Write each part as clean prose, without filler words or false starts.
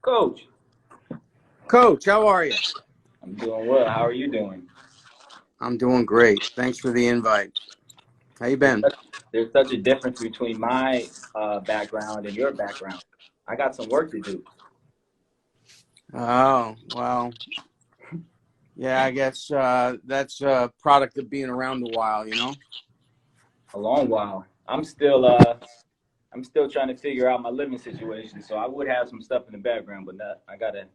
Coach, Coach, how are you? I'm doing well. How are you doing? I'm doing great. Thanks for the invite. How you There's been? such, there's such a difference between my background and your background. I got some work to do. Oh, well, yeah, I guess that's a product of being around a while. A long while. I'm still trying to figure out my living situation. So I would have some stuff in the background, but I gotta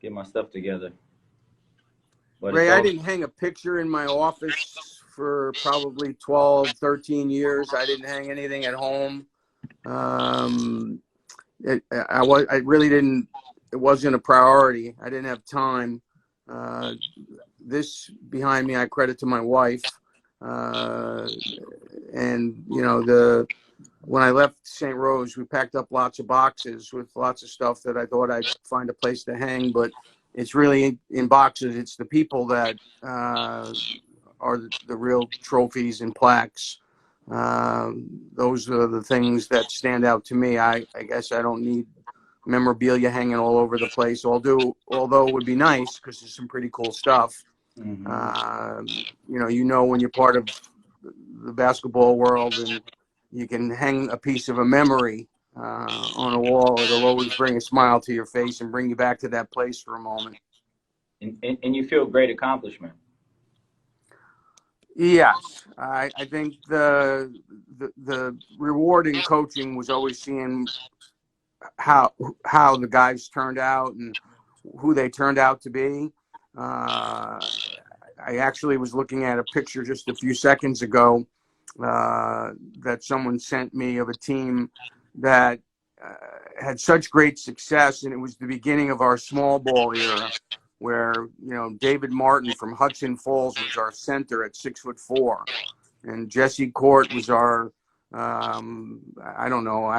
get my stuff together. But it's Ray, I all didn't hang a picture in my office for probably 12, 13 years. I didn't hang anything at home. Um, I really didn't, it wasn't a priority. I didn't have time. Uh, this behind me, I credit to my wife. Uh, and when I left St. Rose, we packed up lots of boxes with lots of stuff that I thought I'd find a place to hang, but it's really in boxes. It's the people that are the real trophies and plaques. Those are the things that stand out to me. I guess I don't need memorabilia hanging all over the place. Although it would be nice because there's some pretty cool stuff. hmm Uh, when you're part of the basketball world and you can hang a piece of a memory on a wall, it'll always bring a smile to your face and bring you back to that place for a moment. and you feel great accomplishment. Yes, I think the rewarding coaching was always seeing how the guys turned out and who they turned out to be. I actually was looking at a picture just a few seconds ago that someone sent me of a team that had such great success, and it was the beginning of our small ball era, where David Martin from Hudson Falls was our center at 6'4", and Jesse Court was our I don't know.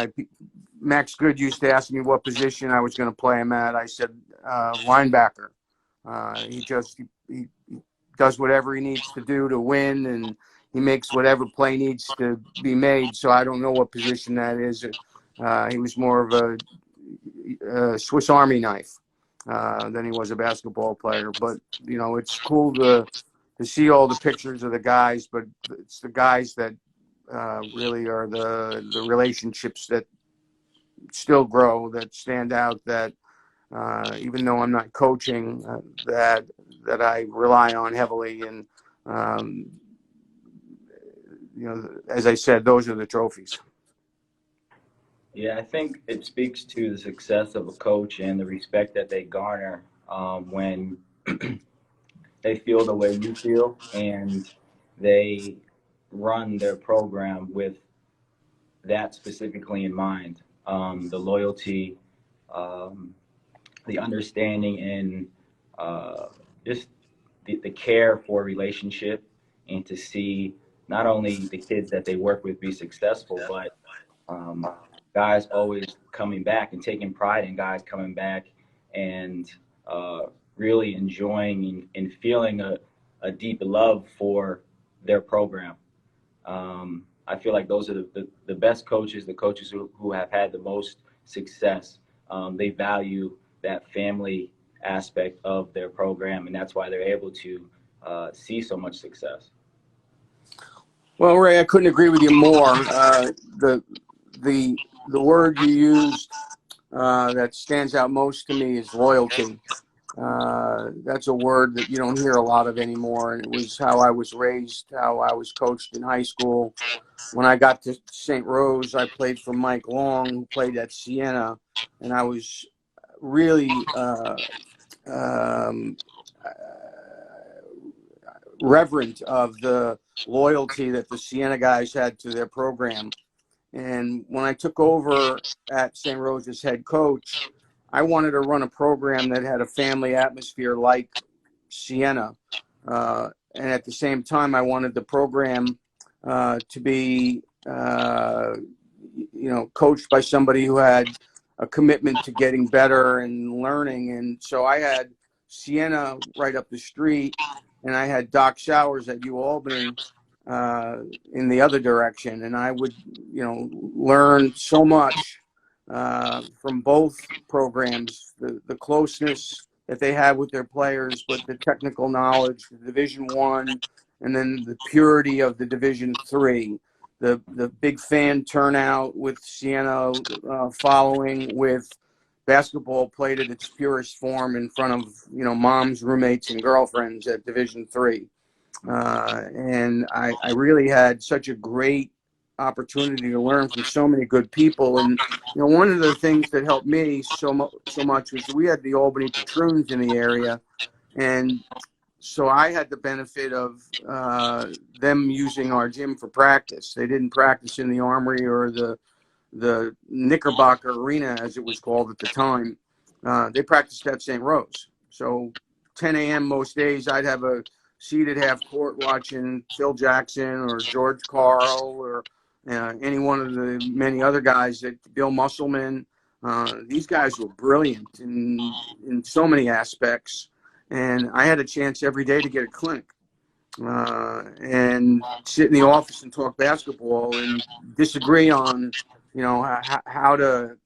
Max Good used to ask me what position I was going to play him at. I said linebacker. He does whatever he needs to do to win, and he makes whatever play needs to be made. So I don't know what position that is. He was more of a Swiss Army knife than he was a basketball player. But it's cool to see all the pictures of the guys, but it's the guys that really are the relationships that still grow, that stand out, that even though I'm not coaching, that I rely on heavily. And um, as I said, those are the trophies. Yeah, I think it speaks to the success of a coach and the respect that they garner when they feel the way you feel and they run their program with that specifically in mind. The loyalty, um, the understanding, and just the care for a relationship, and to see not only the kids that they work with be successful, but um, guys always coming back and taking pride in guys coming back and uh, really enjoying and feeling a deep love for their program. I feel like those are the best coaches, the coaches who have had the most success. They value that family aspect of their program, and that's why they're able to see so much success. Well, Ray, I couldn't agree with you more. The the the word you used that stands out most to me is loyalty. That's a word that you don't hear a lot of anymore, and it was how I was raised, how I was coached in high school. When I got to St. Rose, I played for Mike Long, who played at Siena, and I was really um, reverent of the loyalty that the Siena guys had to their program. And when I took over at St. Rose as head coach, I wanted to run a program that had a family atmosphere like Siena. And at the same time, I wanted the program to be, coached by somebody who had a commitment to getting better and learning. And so I had Siena right up the street, and I had Doc Showers at U Albany in the other direction. And I would, learn so much from both programs, the closeness that they had with their players, but the technical knowledge, the Division I, and then the purity of the Division III, the big fan turnout with Siena following, with basketball played at its purest form in front of moms, roommates, and girlfriends at Division III. And I really had such a great opportunity to learn from so many good people. And one of the things that helped me so much was we had the Albany Patroons in the area, and so I had the benefit of them using our gym for practice. They didn't practice in the Armory or the Knickerbocker Arena, as it was called at the time. They practiced at St. Rose. So 10 a.m. most days, I'd have a seat at half court watching Phil Jackson or George Karl or any one of the many other guys, that Bill Musselman. These guys were brilliant in so many aspects. And I had a chance every day to get a clinic and sit in the office and talk basketball and disagree on, how to,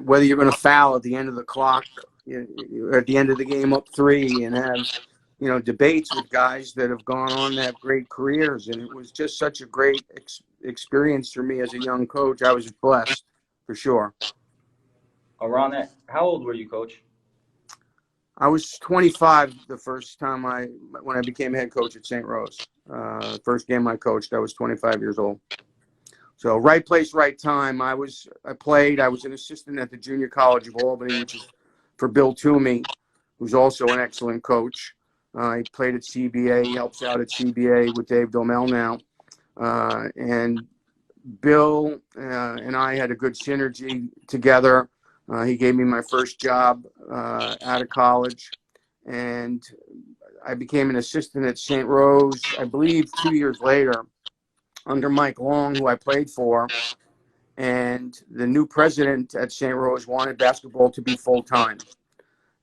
whether you're going to foul at the end of the clock, at the end of the game up 3, and have, debates with guys that have gone on to have great careers. And it was just such a great experience for me as a young coach. I was blessed, for sure. Around that, how old were you, Coach? I was 25 the first time when I became head coach at St. Rose. First game I coached, I was 25 years old. So right place, right time. I was an assistant at the Junior College of Albany, which is for Bill Toomey, who's also an excellent coach. He played at CBA. He helps out at CBA with Dave Domel now. And Bill and I had a good synergy together. He gave me my first job out of college, and I became an assistant at St. Rose, I believe 2 years later, under Mike Long, who I played for. And the new president at St. Rose wanted basketball to be full-time.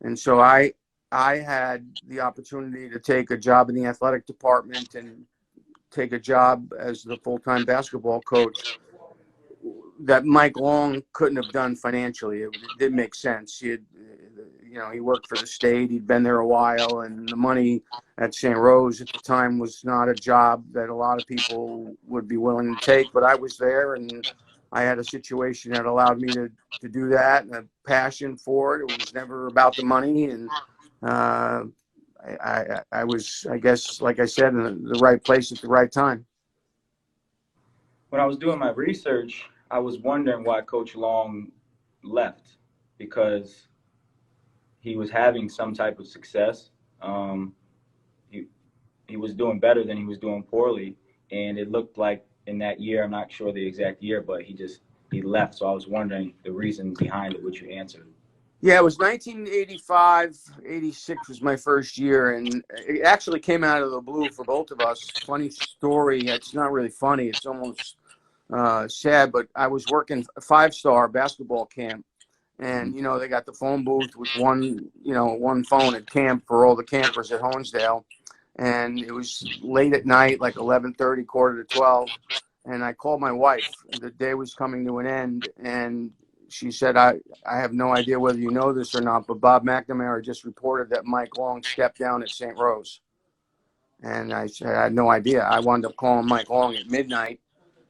And so I had the opportunity to take a job in the athletic department and take a job as the full-time basketball coach that Mike Long couldn't have done financially. It didn't make sense. He worked for the state. He'd been there a while, and the money at St. Rose at the time was not a job that a lot of people would be willing to take. But I was there, and I had a situation that allowed me to do that, and a passion for it. It was never about the money, and I was, I guess, like I said, in the right place at the right time. When I was doing my research, I was wondering why Coach Long left, because he was having some type of success. He was doing better than he was doing poorly, and it looked like in that year, I'm not sure the exact year, but he left. So I was wondering the reason behind it, which you answered. Yeah, it was 1985, 86 was my first year, and it actually came out of the blue for both of us. Funny story. It's not really funny. It's almost sad, but I was working a 5-star basketball camp, and, they got the phone booth with one phone at camp for all the campers at Honesdale. And it was late at night, like 11:30, quarter to 12. And I called my wife. The day was coming to an end, and she said, I have no idea whether you know this or not, but Bob McNamara just reported that Mike Long stepped down at St. Rose. And I said, I had no idea. I wound up calling Mike Long at midnight,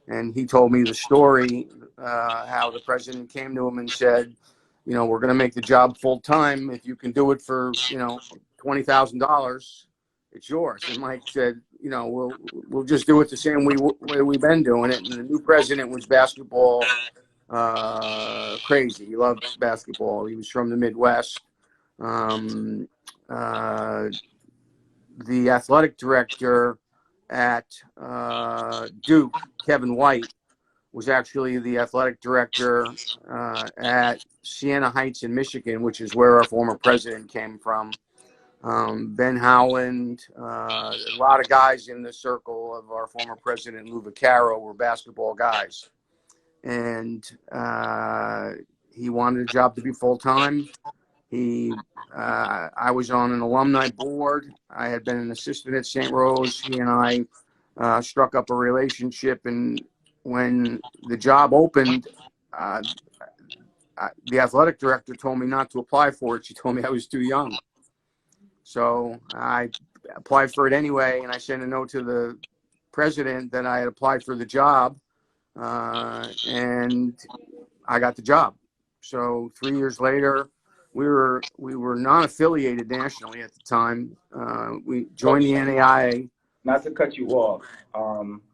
and he told me the story, how the president came to him and said, we're going to make the job full time. If you can do it for, $20,000, it's yours. And Mike said, we'll just do it the same way we've been doing it. And the new president was basketball crazy. He loved basketball. He was from the Midwest. The athletic director at Duke, Kevin White, was actually the athletic director at Siena Heights in Michigan, which is where our former president came from. Ben Howland, a lot of guys in the circle of our former president, Lou Vaccaro, were basketball guys. And he wanted a job to be full-time. I was on an alumni board. I had been an assistant at St. Rose. He and I struck up a relationship, and when the job opened, the athletic director told me not to apply for it. She told me I was too young. So I applied for it anyway, and I sent a note to the president that I had applied for the job, and I got the job. So 3 years later, we were non-affiliated nationally at the time. We joined the NAIA. Not to cut you off,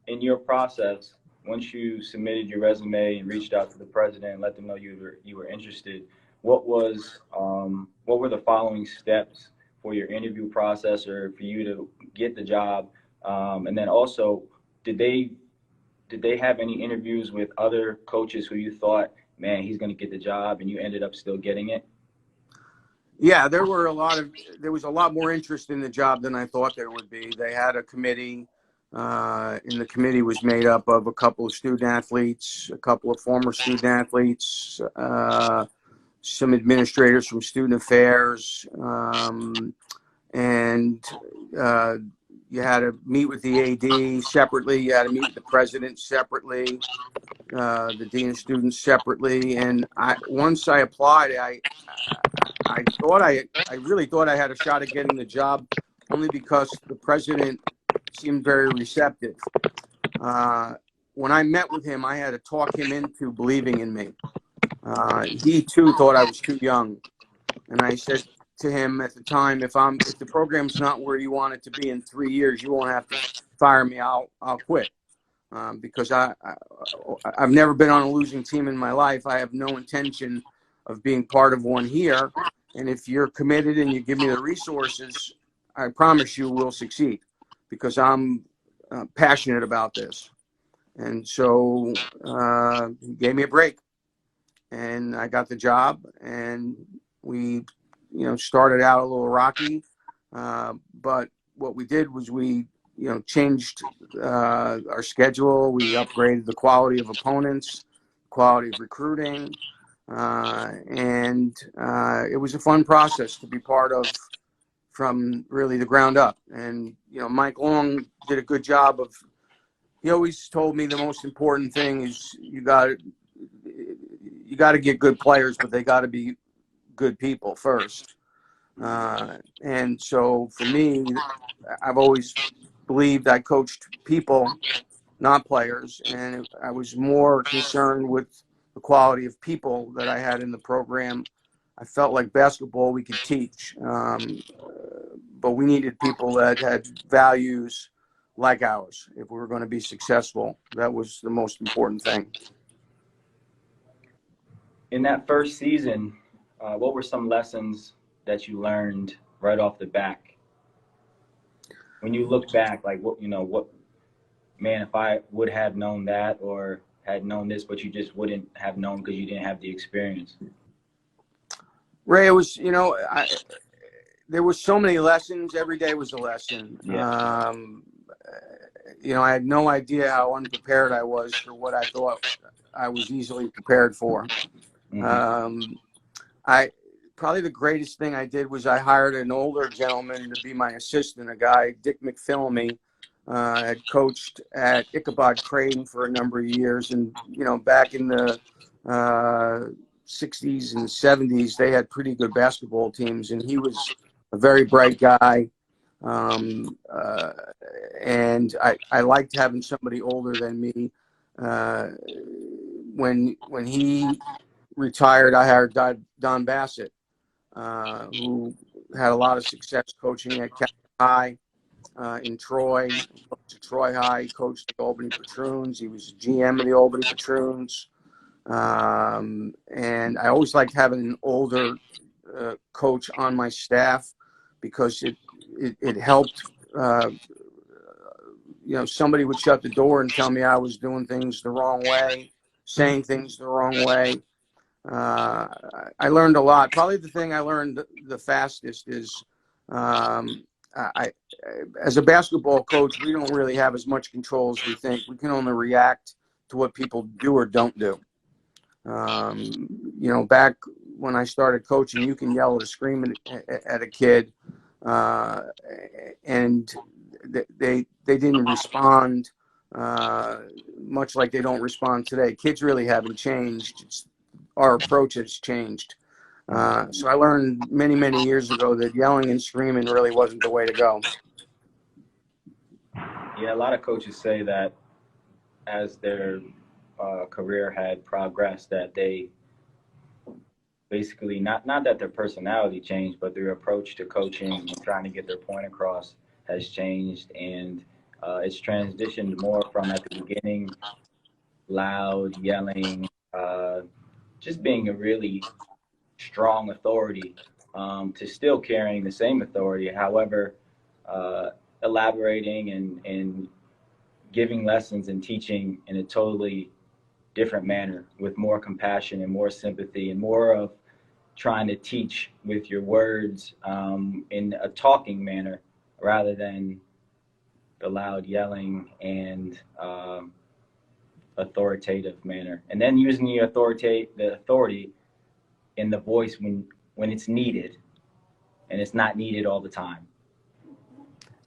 in your process, once you submitted your resume and reached out to the president and let them know you were interested, what were the following steps for your interview process or for you to get the job? And then also, did they have any interviews with other coaches who you thought, man, he's going to get the job, and you ended up still getting it? Yeah, there was a lot more interest in the job than I thought there would be. They had a committee, and the committee was made up of a couple of student athletes, a couple of former student athletes, some administrators from student affairs, and you had to meet with the AD separately. You had to meet with the president separately, the dean of students separately. And once I applied, I really thought I had a shot at getting the job, only because the president seemed very receptive. When I met with him, I had to talk him into believing in me. He too thought I was too young, and I said to him at the time, if the program's not where you want it to be in 3 years, you won't have to fire me. I'll quit, because I've never been on a losing team in my life. I have no intention of being part of one here. And if you're committed and you give me the resources, I promise you we'll succeed, because I'm passionate about this. And so he gave me a break, and I got the job, and we started out a little rocky, but what we did was we changed our schedule. We upgraded the quality of opponents, quality of recruiting, and it was a fun process to be part of from really the ground up. And Mike Long did a good job of. He always told me the most important thing is you got to get good players, but they got to be good people first. And so for me, I've always believed I coached people, not players, and I was more concerned with the quality of people that I had in the program. I felt like basketball we could teach, but we needed people that had values like ours if we were going to be successful. That was the most important thing. In that first season, what were some lessons that you learned right off the back? When you look back, like man, if I would have known that or had known this, but you just wouldn't have known because you didn't have the experience. Ray, it was, there were so many lessons. Every day was a lesson. Yeah. I had no idea how unprepared I was for what I thought I was easily prepared for. Mm-hmm. Probably the greatest thing I did was I hired an older gentleman to be my assistant, a guy, Dick McPhillamy, had coached at Ichabod Crane for a number of years. And, back in the 60s and 70s, they had pretty good basketball teams. And he was a very bright guy. And I liked having somebody older than me. When he retired, I hired Don Bassett, who had a lot of success coaching at Cal High in Troy. Coached at Troy High. He coached the Albany Patroons. He was GM of the Albany Patroons. And I always liked having an older coach on my staff, because it helped. Somebody would shut the door and tell me I was doing things the wrong way, saying things the wrong way. I learned a lot. Probably the thing I learned the fastest is, as a basketball coach, we don't really have as much control as we think. We can only react to what people do or don't do. Back when I started coaching, you can yell or scream at a kid, and they didn't respond much like they don't respond today. Kids really haven't changed. It's our approach has changed. So I learned many, many years ago that yelling and screaming really wasn't the way to go. Yeah, a lot of coaches say that as their career had progressed, that they basically not that their personality changed, but their approach to coaching and trying to get their point across has changed, and it's transitioned more from at the beginning loud yelling, just being a really strong authority, to still carrying the same authority. However, uh, elaborating and giving lessons and teaching in a totally different manner with more compassion and more sympathy and more of trying to teach with your words, in a talking manner rather than the loud yelling and authoritative manner. And then using the authority in the voice when it's needed, and it's not needed all the time.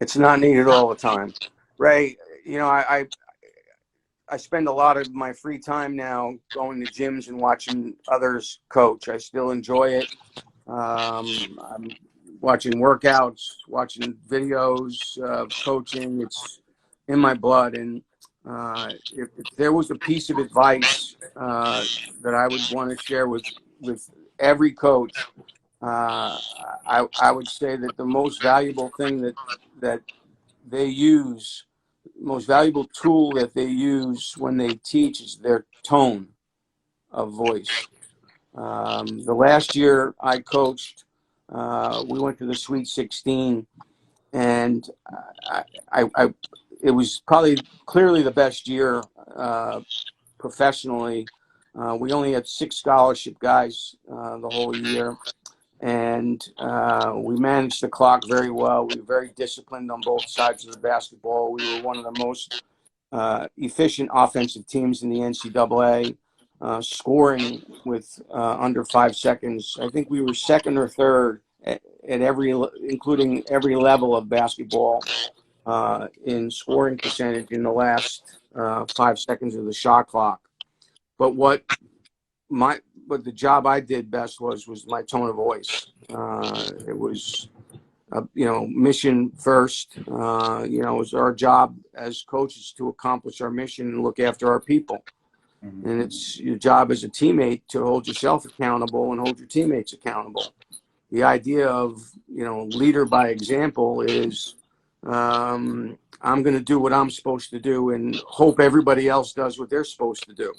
It's not needed all the time. Ray, you know, I spend a lot of my free time now going to gyms and watching others coach. I still enjoy it. I'm watching workouts, watching videos of coaching. It's in my blood. And if there was a piece of advice that I would want to share with every coach, I would say that the most valuable thing that they use, most valuable tool that they use when they teach is their tone of voice. The last year I coached, we went to the Sweet 16, and it was probably clearly the best year professionally. We only had 6 scholarship guys the whole year, and we managed the clock very well. We were very disciplined on both sides of the basketball. We were one of the most efficient offensive teams in the NCAA, scoring with under 5 seconds. I think we were second or third at every, including every level of basketball, in scoring percentage in the last 5 seconds of the shot clock. But what the job I did best was my tone of voice. It was mission first. It was our job as coaches to accomplish our mission and look after our people. Mm-hmm. And it's your job as a teammate to hold yourself accountable and hold your teammates accountable. The idea of, leader by example is, I'm going to do what I'm supposed to do and hope everybody else does what they're supposed to do.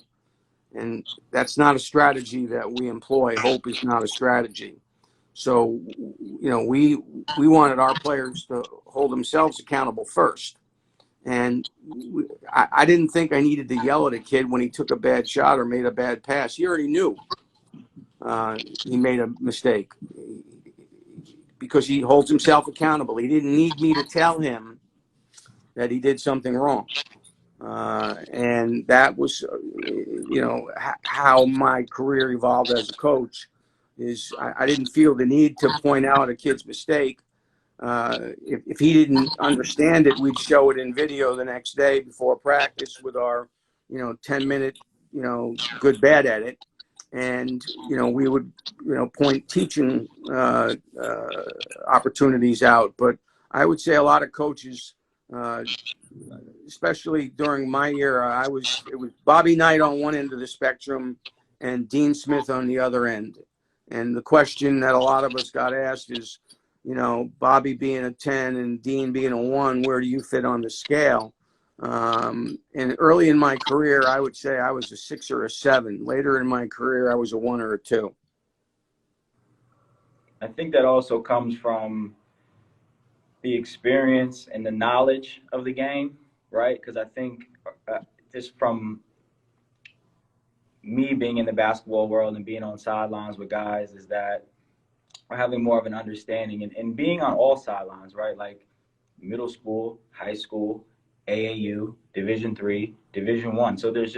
And that's not a strategy that we employ. Hope is not a strategy. So, we wanted our players to hold themselves accountable first. And I didn't think I needed to yell at a kid when he took a bad shot or made a bad pass. He already knew he made a mistake because he holds himself accountable. He didn't need me to tell him that he did something wrong. And that was, how my career evolved as a coach. Is I didn't feel the need to point out a kid's mistake. If he didn't understand it, we'd show it in video the next day before practice with our, 10-minute, good, bad at it. And, we would, point teaching opportunities out. But I would say a lot of coaches, especially during my era, it was Bobby Knight on one end of the spectrum and Dean Smith on the other end. And the question that a lot of us got asked is, Bobby being a 10 and Dean being a 1, where do you fit on the scale? And early in my career, I would say I was a 6 or a 7. Later in my career, I was a 1 or a 2. I think that also comes from the experience and the knowledge of the game, right? Because I think, just from me being in the basketball world and being on sidelines with guys, is that we're having more of an understanding and being on all sidelines, right? Like middle school, high school, AAU, Division III, Division I. So there's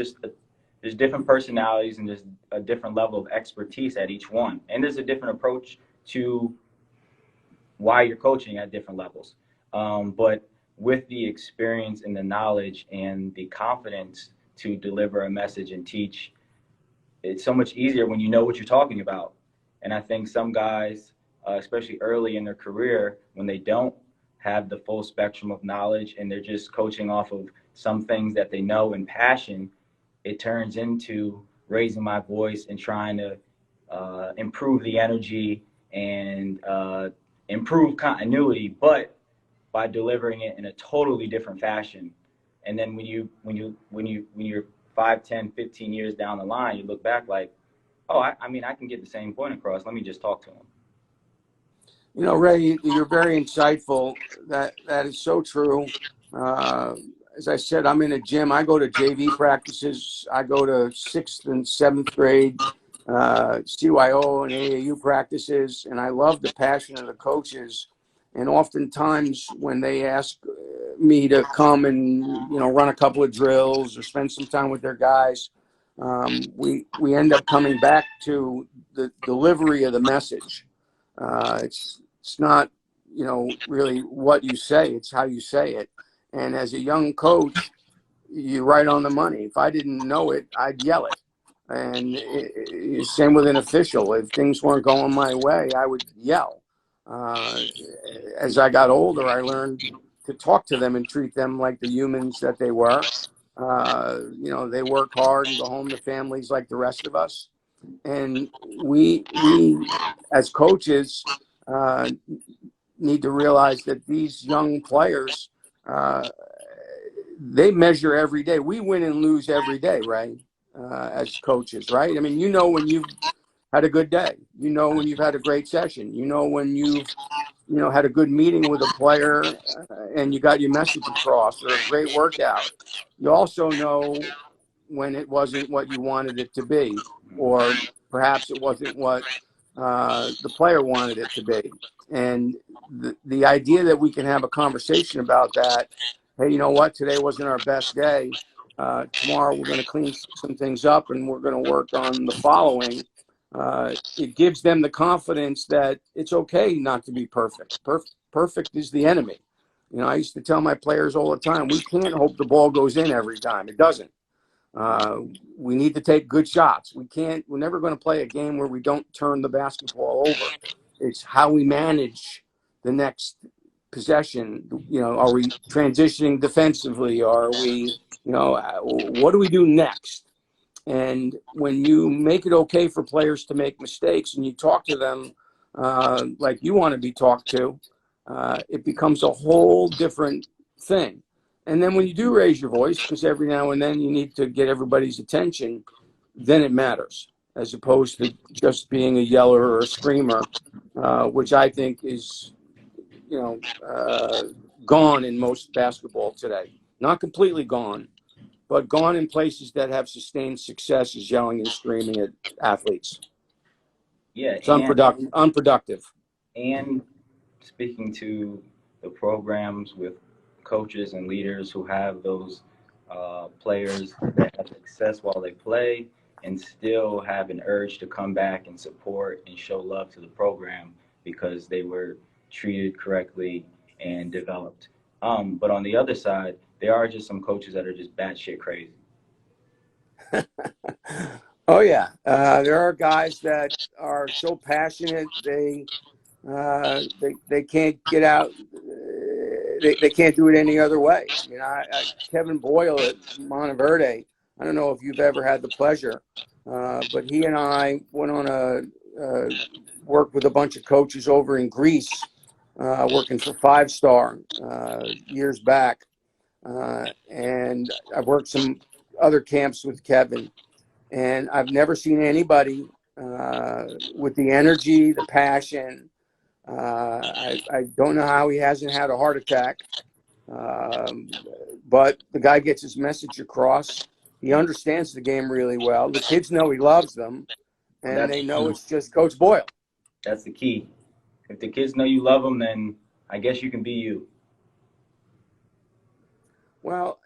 different personalities and there's a different level of expertise at each one, and there's a different approach to why you're coaching at different levels. But with the experience and the knowledge and the confidence to deliver a message and teach it's so much easier when you know what you're talking about. And I think some guys, especially early in their career, when they don't have the full spectrum of knowledge and they're just coaching off of some things that they know and passion, it turns into raising my voice and trying to improve the energy and improve continuity, but by delivering it in a totally different fashion. And then when you're 5, 10, 15 years down the line, you look back like, oh, I mean, I can get the same point across. Let me just talk to him. You know, Ray, you're very insightful. That is so true. As I said, I'm in a gym. I go to JV practices. I go to 6th and 7th grade CYO and AAU practices, and I love the passion of the coaches. And oftentimes, when they ask me to come and run a couple of drills or spend some time with their guys, we end up coming back to the delivery of the message. It's not, really what you say, it's how you say it. And as a young coach, you're right on the money. If I didn't know it, I'd yell it. And same with an official. If things weren't going my way, I would yell. As I got older, I learned to talk to them and treat them like the humans that they were. They work hard and go home to families like the rest of us. And we as coaches need to realize that these young players, they measure every day. We win and lose every day, right? As coaches, right? I mean, when you've had a good day, when you've had a great session, when you've had a good meeting with a player and you got your message across, or a great workout. You also know when it wasn't what you wanted it to be, or perhaps it wasn't what the player wanted it to be. And the idea that we can have a conversation about that, hey, you know what, today wasn't our best day. Tomorrow we're going to clean some things up and we're going to work on the following. It gives them the confidence that it's okay not to be perfect. Perfect is the enemy. I used to tell my players all the time, we can't hope the ball goes in every time. It doesn't. We need to take good shots. We're never going to play a game where we don't turn the basketball over. It's how we manage the next possession. Are we transitioning defensively? Are we, what do we do next? And when you make it okay for players to make mistakes and you talk to them like you want to be talked to, it becomes a whole different thing. And then when you do raise your voice, because every now and then you need to get everybody's attention, then it matters, as opposed to just being a yeller or a screamer, which I think is, gone in most basketball today. Not completely gone, but gone in places that have sustained success is yelling and screaming at athletes. Yeah, It's unproductive. And speaking to the programs with coaches and leaders who have those players that have success while they play and still have an urge to come back and support and show love to the program because they were treated correctly and developed. But on the other side, there are just some coaches that are just batshit crazy. Oh yeah, there are guys that are so passionate they can't get out. They can't do it any other way. Kevin Boyle at Monteverde. I don't know if you've ever had the pleasure, but he and I went on a work with a bunch of coaches over in Greece, working for 5-Star years back, and I've worked some other camps with Kevin, and I've never seen anybody with the energy, the passion. I don't know how he hasn't had a heart attack, but the guy gets his message across. He understands the game really well. The kids know he loves them, and they know it's just Coach Boyle. That's the key. If the kids know you love them, then I guess you can be you. Well,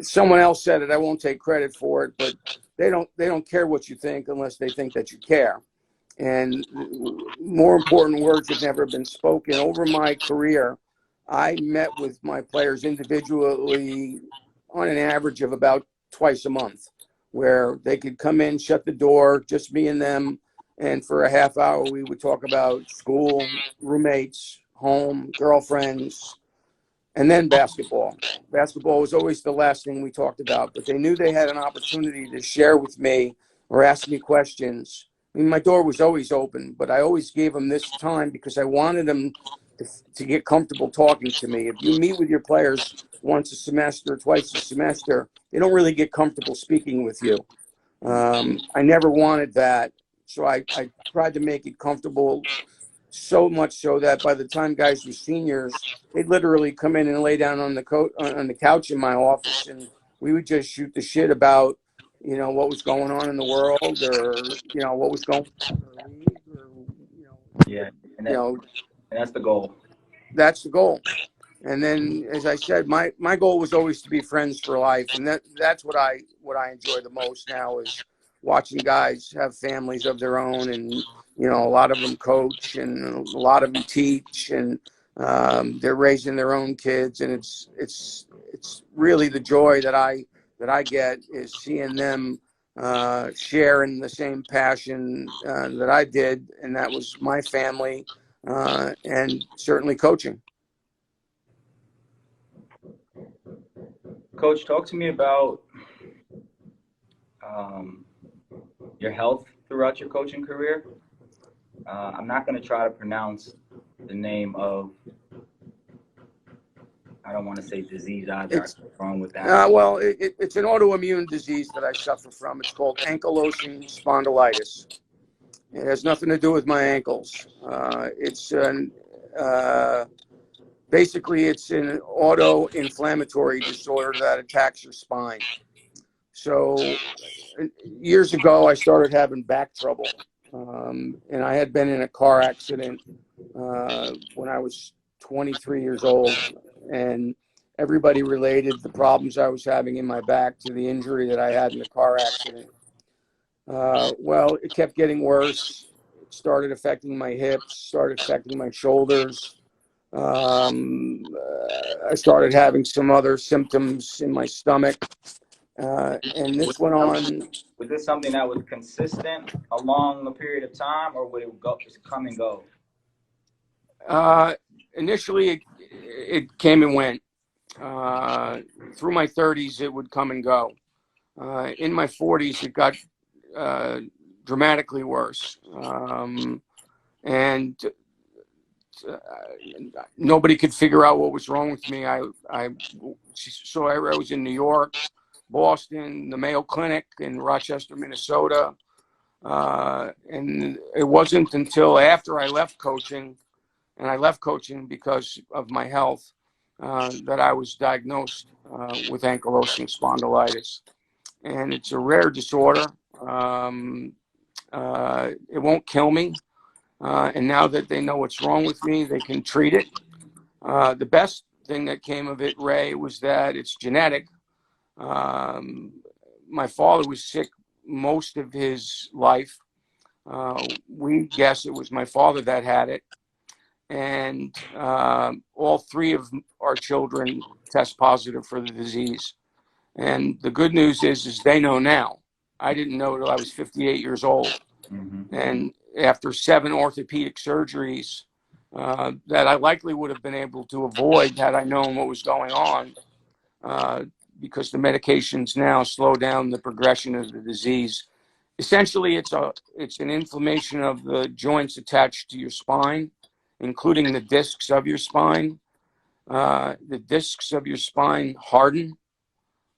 someone else said it. I won't take credit for it, but they don't care what you think unless they think that you care. And more important words have never been spoken. Over my career, I met with my players individually on an average of about twice a month. where they could come in, shut the door, just me and them. And for a half hour, we would talk about school, roommates, home, girlfriends, and then basketball. Basketball was always the last thing we talked about, but they knew they had an opportunity to share with me or ask me questions. I mean, my door was always open, but I always gave them this time because I wanted them to get comfortable talking to me. If you meet with your players once a semester, twice a semester, they don't really get comfortable speaking with you. I never wanted that. So I tried to make it comfortable, so much so that by the time guys were seniors, they'd literally come in and lay down on the couch in my office, and we would just shoot the shit about, what was going on in the world, or what was going on in the league, or Yeah, and you know that's the goal. that's the goal. And then, as I said, my goal was always to be friends for life, and that's what I enjoy the most now is watching guys have families of their own, and a lot of them coach, and a lot of them teach, and they're raising their own kids, and it's really the joy that I get is seeing them share in the same passion that I did, and that was my family, and certainly coaching. Coach, talk to me about um, your health throughout your coaching career. I'm not going to try to pronounce the name of, I don't want to say disease either. It's I'm wrong with that. well, it's an autoimmune disease that I suffer from. It's called ankylosing spondylitis. It has nothing to do with my ankles. Basically, it's an auto-inflammatory disorder that attacks your spine. So years ago, I started having back trouble, and I had been in a car accident when I was 23 years old, and everybody related the problems I was having in my back to the injury that I had in the car accident. Well, it kept getting worse. It started affecting my hips, started affecting my shoulders. I started having some other symptoms in my stomach, and Was this went this something, on. was this something that was consistent along a period of time, or would it go, just come and go? Uh, Initially, it came and went. Through my 30s, it would come and go. In my 40s, it got uh, dramatically worse. And nobody could figure out what was wrong with me. So I was in New York, Boston, the Mayo Clinic in Rochester, Minnesota. And it wasn't until after I left coaching, and I left coaching because of my health, that I was diagnosed with ankylosing spondylitis. And it's a rare disorder. It won't kill me. And now that they know what's wrong with me, they can treat it. The best thing that came of it, Ray, was that it's genetic. Um, my father was sick most of his life. We guess it was my father that had it. And all three of our children test positive for the disease. And the good news is they know now. I didn't know till I was 58 years old. Mm-hmm. And after 7 orthopedic surgeries that I likely would have been able to avoid had I known what was going on, because the medications now slow down the progression of the disease. Essentially, it's an inflammation of the joints attached to your spine, including the discs of your spine. The discs of your spine harden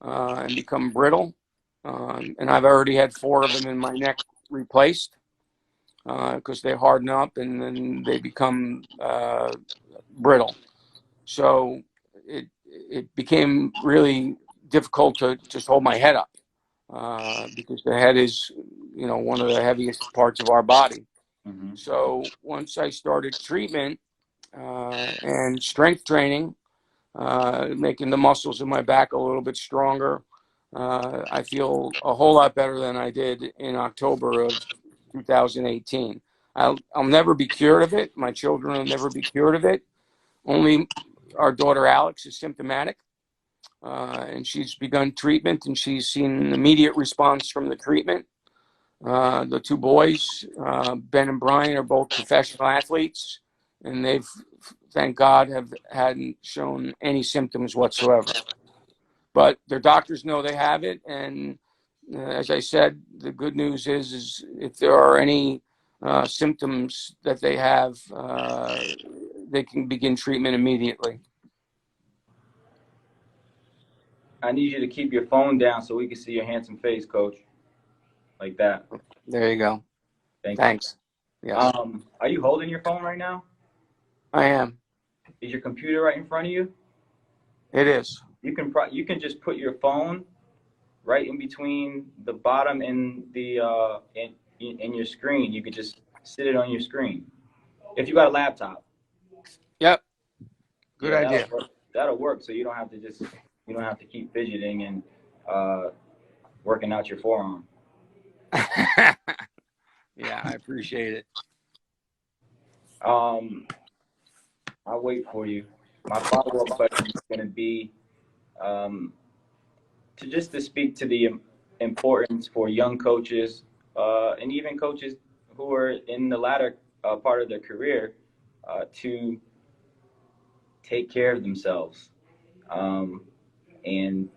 and become brittle. And I've already had 4 of them in my neck replaced because they harden up and then they become brittle. So it became really difficult to just hold my head up because the head is, one of the heaviest parts of our body. Mm-hmm. So once I started treatment and strength training, making the muscles in my back a little bit stronger, I feel a whole lot better than I did in October of 2018. I'll never be cured of it. My children will never be cured of it. Only our daughter Alex is symptomatic. and she's begun treatment, and she's seen an immediate response from the treatment. The two boys, Ben and Brian, are both professional athletes, and they've, thank God, hadn't shown any symptoms whatsoever. But their doctors know they have it, and as I said, the good news is if there are any symptoms that they have, they can begin treatment immediately. I need you to keep your phone down so we can see your handsome face, Coach. Like that. There you go. Thank Thanks. you. Yes. Are you holding your phone right now? I am. Is your computer right in front of you? It is. You can just put your phone right in between the bottom and the in your screen. You could just sit it on your screen. If you got a laptop. Yep. Good Yeah, idea. That'll work. So you don't have to keep fidgeting and working out your forearm. Yeah, I appreciate it. I'll wait for you. My follow-up question is going to be to speak to the importance for young coaches and even coaches who are in the latter part of their career to take care of themselves and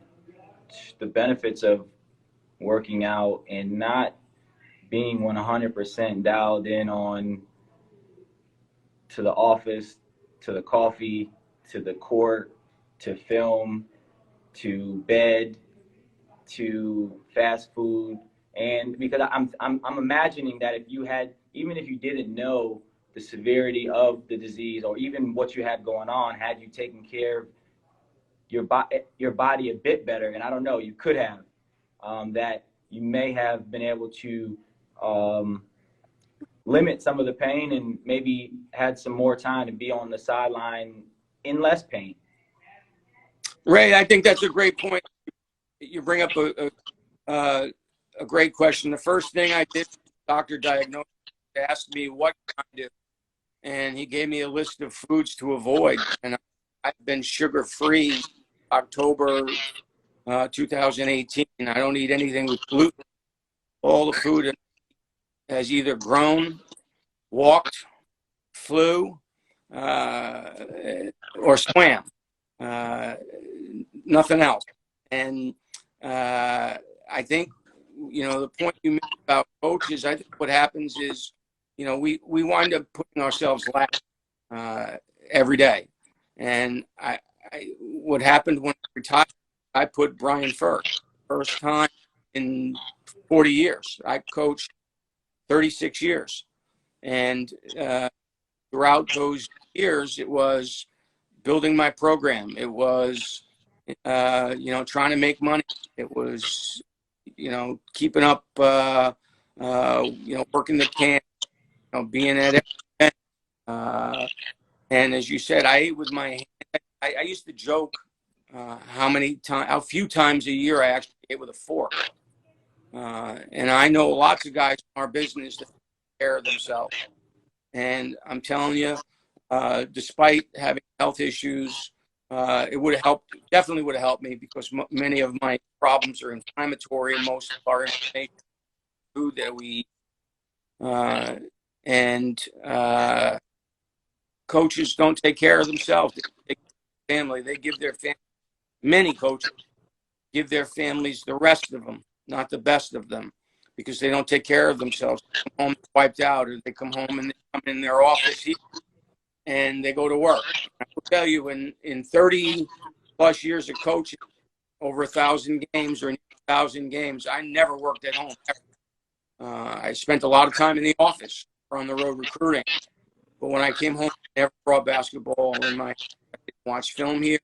the benefits of working out and not being 100% dialed in on to the office, to the coffee, to the court, to film, to bed, to fast food. And because I'm imagining that even if you didn't know the severity of the disease or even what you had going on, had you taken care of your body a bit better, and I don't know, you could have, that you may have been able to limit some of the pain and maybe had some more time to be on the sideline in less pain. Ray, I think that's a great point. You bring up a great question. The first thing I did, doctor diagnosed, asked me what can I do, and he gave me a list of foods to avoid. And I've been sugar-free October 2018. I don't eat anything with gluten. All the food has either grown, walked, flew, or swam. Nothing else. And I think, the point you made about coaches, I think what happens is, we wind up putting ourselves last every day. And what happened when I retired, I put Brian first time in 40 years. I coached 36 years. And throughout those years, it was building my program. It was, trying to make money. It was, keeping up, working the camp, being at every event. And as you said, I ate with my hand. I used to joke how few times a year I actually ate with a fork. And I know lots of guys in our business that take care of themselves. And I'm telling you, despite having health issues, it definitely would have helped me because many of my problems are inflammatory and most of our inflammation food that we eat. And coaches don't take care of themselves. They take care of family. They give their family, many coaches give their families the rest of them, not the best of them, because they don't take care of themselves. They come home wiped out, or they come home and they come in their office here and they go to work. I will tell you, in 30 plus years of coaching, over 1,000 games or 1,000 games, I never worked at home. I spent a lot of time in the office or on the road recruiting. But when I came home, I never brought basketball in I didn't watch film here.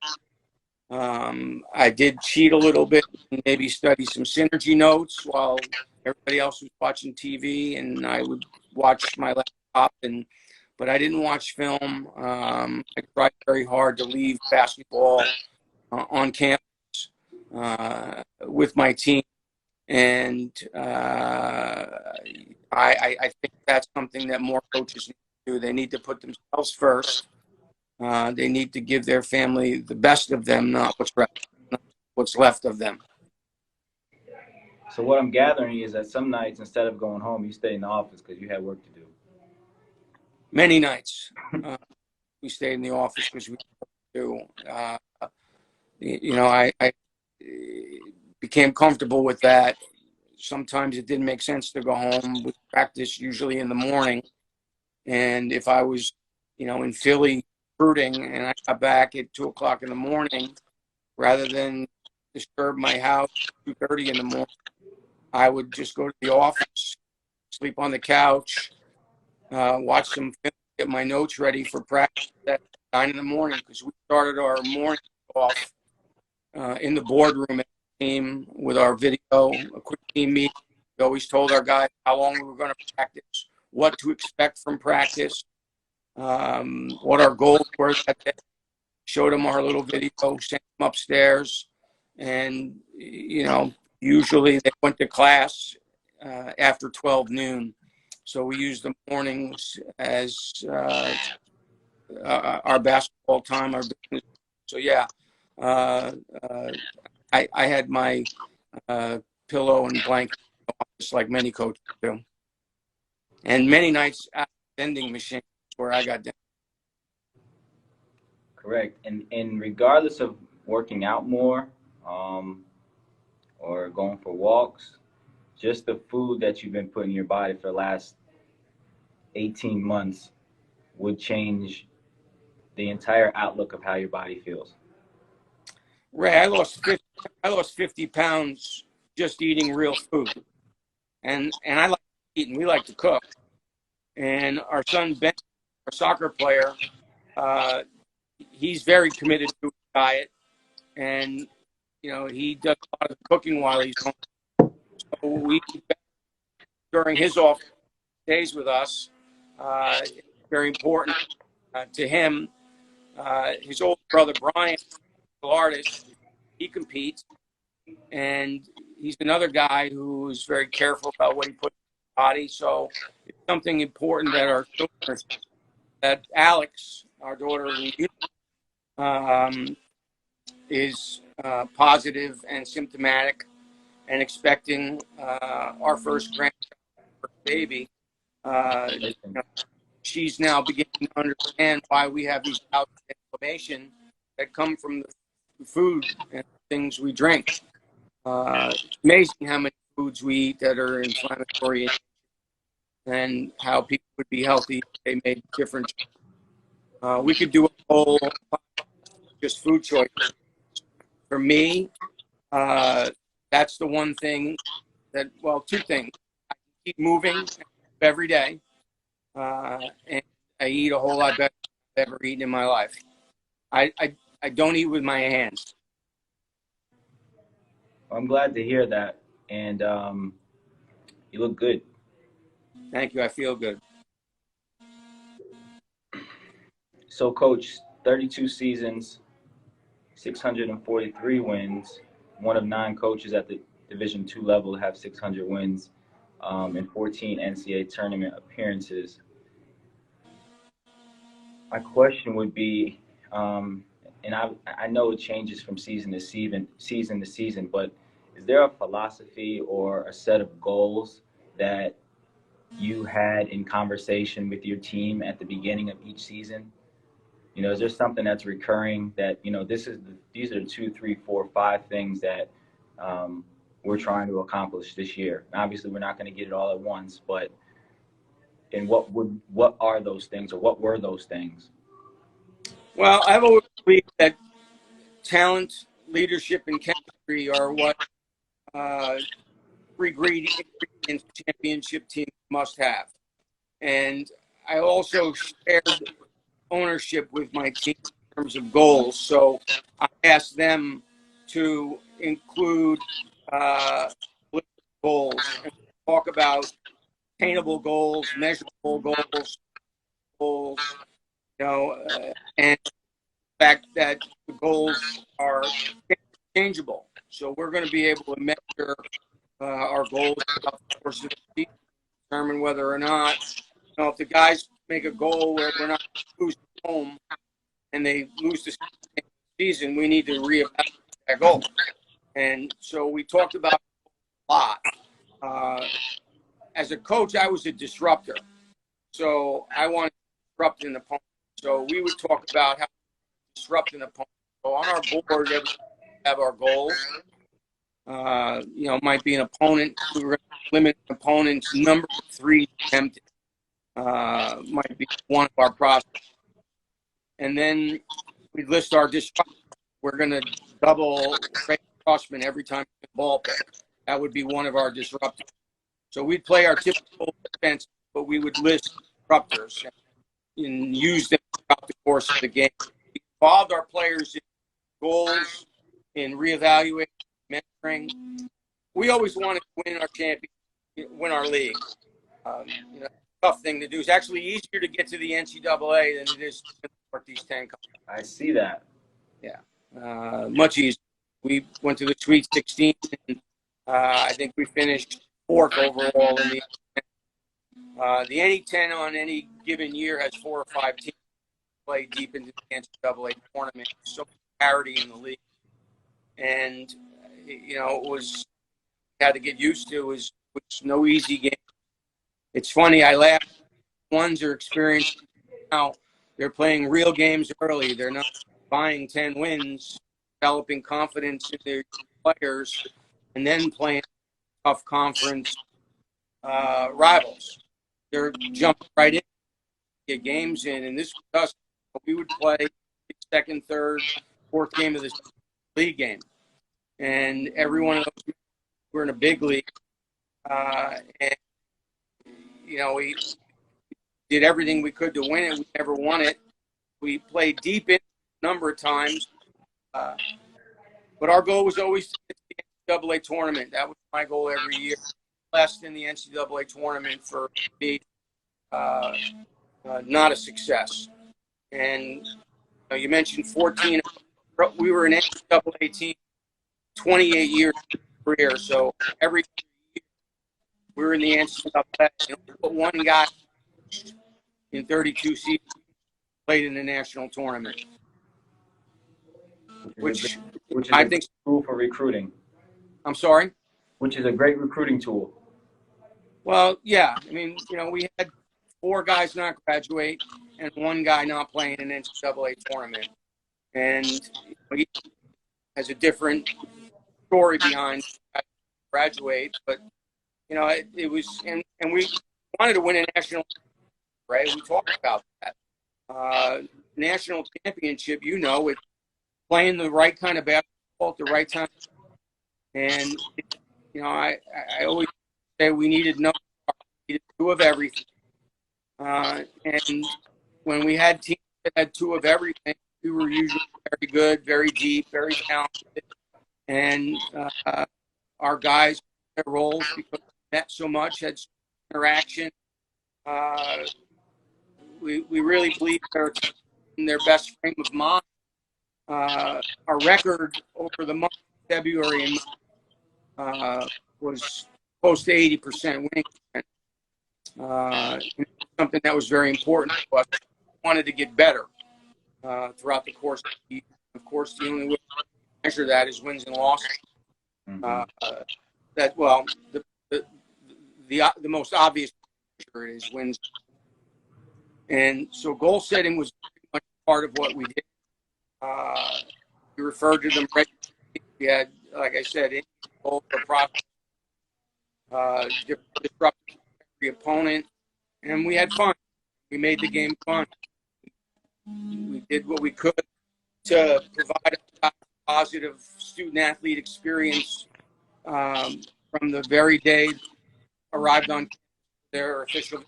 I did cheat a little bit and maybe study some synergy notes while everybody else was watching TV, and I would watch my laptop. But I didn't watch film. I tried very hard to leave basketball on campus with my team, and I think that's something that more coaches need to do. They need to put themselves first. They need to give their family the best of them, not what's right. what's left of them. So what I'm gathering is that some nights, instead of going home, you stay in the office because you had work to do. Many nights we stayed in the office because we do. I became comfortable with that. Sometimes it didn't make sense to go home. We practice usually in the morning. And if I was, in Philly recruiting and I got back at 2 o'clock in the morning, rather than disturb my house at 2:30 in the morning, I would just go to the office, sleep on the couch, watch some film, get my notes ready for practice at 9 in the morning, because we started our morning off in the boardroom at the team with our video, a quick team meeting. We always told our guys how long we were going to practice, what to expect from practice, what our goals were that day. Showed them our little video, sent them upstairs, and usually they went to class after 12 noon. So we used the mornings as our basketball time, our business. So yeah, I had my pillow and blanket just like many coaches do, and many nights at the vending machine where I got down. Correct. And regardless of working out more, or going for walks, just the food that you've been putting in your body for the last 18 months would change the entire outlook of how your body feels. Ray, I lost 50 pounds just eating real food, and I like eating. We like to cook, and our son Ben, our soccer player, he's very committed to his diet, and he does a lot of cooking while he's home. So we, during his off days with us, it's very important to him. His older brother Brian, the artist, he competes, and he's another guy who is very careful about what he puts in his body. So it's something important that our children, that Alex, our daughter, is positive and symptomatic and expecting our first baby. She's now beginning to understand why we have these bouts of inflammation that come from the food and things we drink. It's amazing how many foods we eat that are inflammatory, and how people would be healthy if they made different choices. We could do a whole just food choices. For me, that's the one thing that, well, two things. I keep moving every day, and I eat a whole lot better than I've ever eaten in my life. I don't eat with my hands. I'm glad to hear that, and you look good. Thank you. I feel good. So, Coach, 32 seasons, 643 wins, one of 9 coaches at the Division II level to have 600 wins, and 14 NCAA tournament appearances. My question would be, and I know it changes from season to season, but is there a philosophy or a set of goals that you had in conversation with your team at the beginning of each season? Is there something that's recurring that, these are the 2, 3, 4, 5 things that we're trying to accomplish this year? And obviously, we're not going to get it all at once, but what are those things, or what were those things? Well, I've always believed that talent, leadership, and chemistry are what ingredients championship teams must have. And I also shared ownership with my team in terms of goals. So I asked them to include goals and talk about attainable goals, measurable goals, and the fact that the goals are changeable. So we're going to be able to measure our goals throughout the course of the season, determine whether or not, if the guys make a goal where we're not losing home and they lose the season, we need to reevaluate that goal. And so we talked about it a lot. As a coach, I was a disruptor. So I wanted to disrupt an opponent. So we would talk about how to disrupt an opponent. So on our board, we have our goals. Might be an opponent. We were going to limit an opponent's number of 3 attempted. Might be one of our processes. And then we list our disruptors. We're going to double Crossman every time we ball pick. That would be one of our disruptors. So we'd play our typical defense, but we would list disruptors and use them throughout the course of the game. We involved our players in goals, in reevaluating, mentoring. We always wanted to win our championship, win our league. Tough thing to do. It's actually easier to get to the NCAA than it is to support these 10 countries. I see that. Yeah, much easier. We went to the Sweet 16, and I think we finished 4th overall in the NE10 on any given year has 4 or 5 teams play deep into the NCAA tournament. So much parity in the league, and it was had to get used to. It was no easy game. It's funny. I laugh. Ones are experienced now. They're playing real games early. They're not buying 10 wins, developing confidence in their players, and then playing tough conference rivals. They're jumping right in, get games in, and this was us. We would play second, third, fourth game of the league game, and every one of those were in a big league, and we did everything we could to win it. We never won it. We played deep in a number of times, but our goal was always to get to the NCAA tournament. That was my goal every year. Less in the NCAA tournament for me, not a success. And you mentioned 14. We were an NCAA team 28 years career. So every year we were in the NCAA. But one guy in 32 seasons played in the national tournament, which is I think cool for recruiting. I'm sorry? Which is a great recruiting tool. Well, yeah. I mean, we had 4 guys not graduate and 1 guy not playing an NCAA tournament. And he has a different story behind graduate, but it was, and we wanted to win a national, right? We talked about that. National championship, with playing the right kind of basketball at the right time. And, I always say we needed 2 of everything. And when we had teams that had 2 of everything, we were usually very good, very deep, very talented. And our guys, their roles, because we met so much, had so much interaction. We really believe they're in their best frame of mind. Our record over the month of February was close to 80% winning. Something that was very important to us. We wanted to get better throughout the course of the year. Of course, the only way to measure that is wins and losses. The most obvious measure is wins. And so goal setting was very much part of what we did. We referred to them regularly. We had, like I said, goals for process, disrupting every opponent, and we had fun. We made the game fun. We did what we could to provide a positive student-athlete experience from the very day arrived on their official.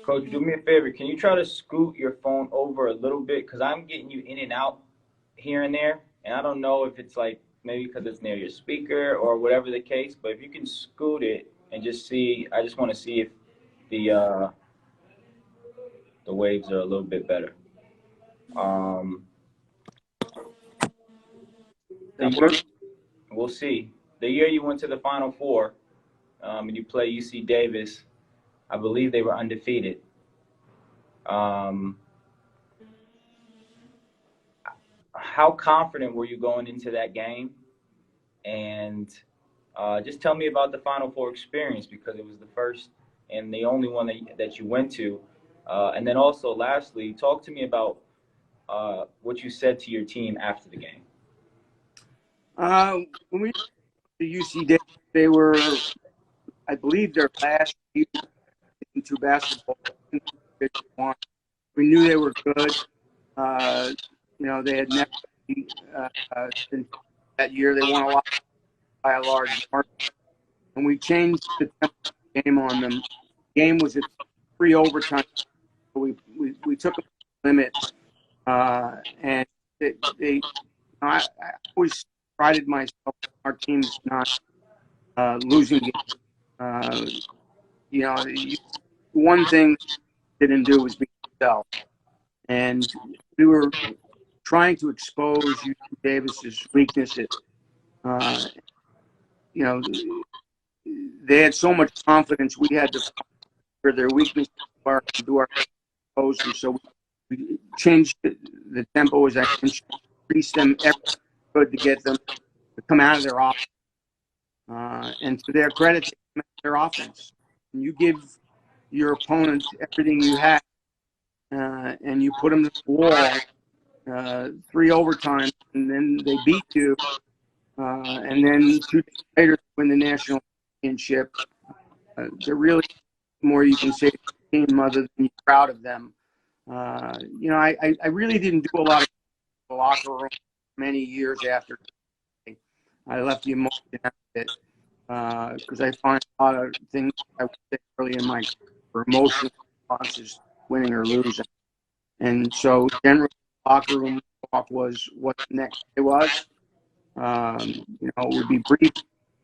Coach, do me a favor. Can you try to scoot your phone over a little bit? Because I'm getting you in and out here and there. And I don't know if it's like maybe because it's near your speaker or whatever the case. But if you can scoot it and just see, I just want to see if the waves are a little bit better. We'll see. The year you went to the Final Four and you play UC Davis, I believe they were undefeated. how confident were you going into that game? And just tell me about the Final Four experience, because it was the first and the only one that you went to. And then also, lastly, talk to me about what you said to your team after the game. When we to UC Davis, they were, I believe, their last year into basketball. We knew they were good. They had never been that year. They won a lot by a large margin, and we changed the tempo of the game on them. The game was at 3 overtime, so we took a limit, and I always prided myself. Our team's not losing games. One thing they didn't do was be themselves, and we were trying to expose UC Davis's weaknesses. They had so much confidence. We had to for their weaknesses and do our exposure. So we changed the tempo, as I mentioned, increased them every good to get them to come out of their offense. And to their credit, they come out of their offense. And you give your opponent everything you have, and you put them to the wall, 3 overtimes, and then they beat you. And then 2 days later, win the national championship. There really more you can say to the team other than you're proud of them. I really didn't do a lot of the locker room many years after I left the emotion out of it, because I find a lot of things I would say early in my career, emotional responses, winning or losing. And so generally, locker room talk was what the next day was. It would be brief.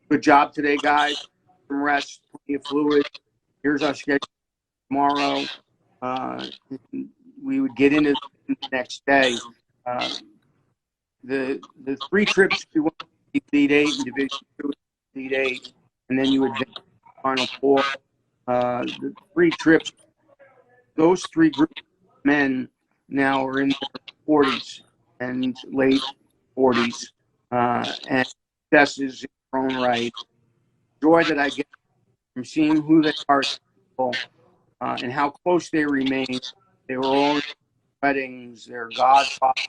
Good job today, guys. Some rest, plenty of fluid. Here's our schedule tomorrow. We would get into the next day. The 3 trips we went to Elite 8 and Division 2, Elite 8, and then you advance to the Final Four. The 3 trips, those 3 groups of men now are in their 40s and late 40s, and successes in their own right. Joy that I get from seeing who they are as people, and how close they remain. They were all in weddings, their godfathers,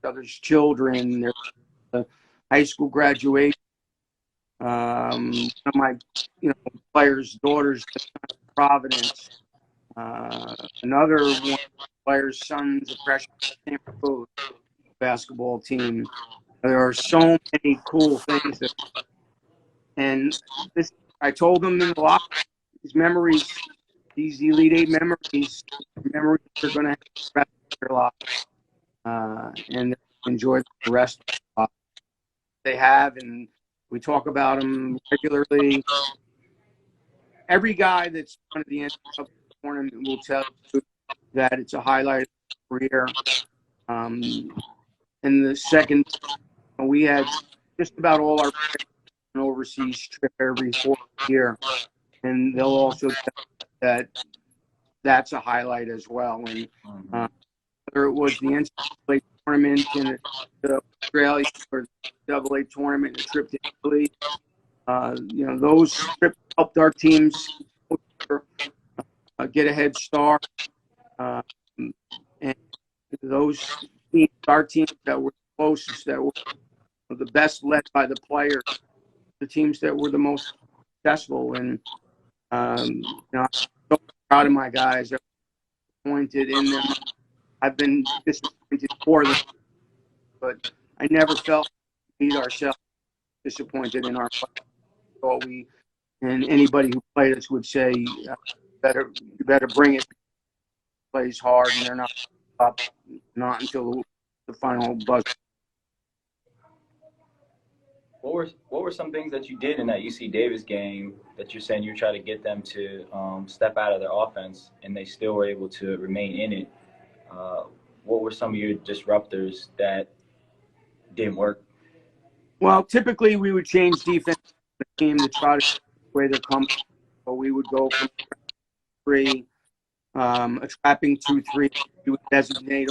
others' children, their high school graduation. One of my players' daughters, Providence. Another one of the players' sons, a freshman basketball team. There are so many cool things and this I told them in the locker room, these memories, these Elite 8 memories they're going to have the rest of their lives, and enjoy the rest of their lives. They have, and we talk about them regularly. Every guy that's gone to the NCAA tournament will tell you that it's a highlight of their career. And the second, we had just about all our an overseas trip every 4th year, and they'll also tell that that's a highlight as well. And whether it was the NCAA tournament in Australia or the AA tournament, a trip to Italy, those trips helped our teams get a head start. And those teams, our teams that were closest, that were the best led by the players, the teams that were the most successful. And I'm so proud of my guys. I'm disappointed in them. I've been disappointed for them, but I never felt we beat ourselves, disappointed in our play. So and anybody who played us would say, you better bring it. Plays hard, and they're not up, not until the final buzzer. What were some things that you did in that UC Davis game that you're saying you try to get them to step out of their offense, and they still were able to remain in it? What were some of your disruptors that didn't work? Well, typically we would change defense the team to try to take away their comfort. So we would go from 3, a trapping 2-3. We would designate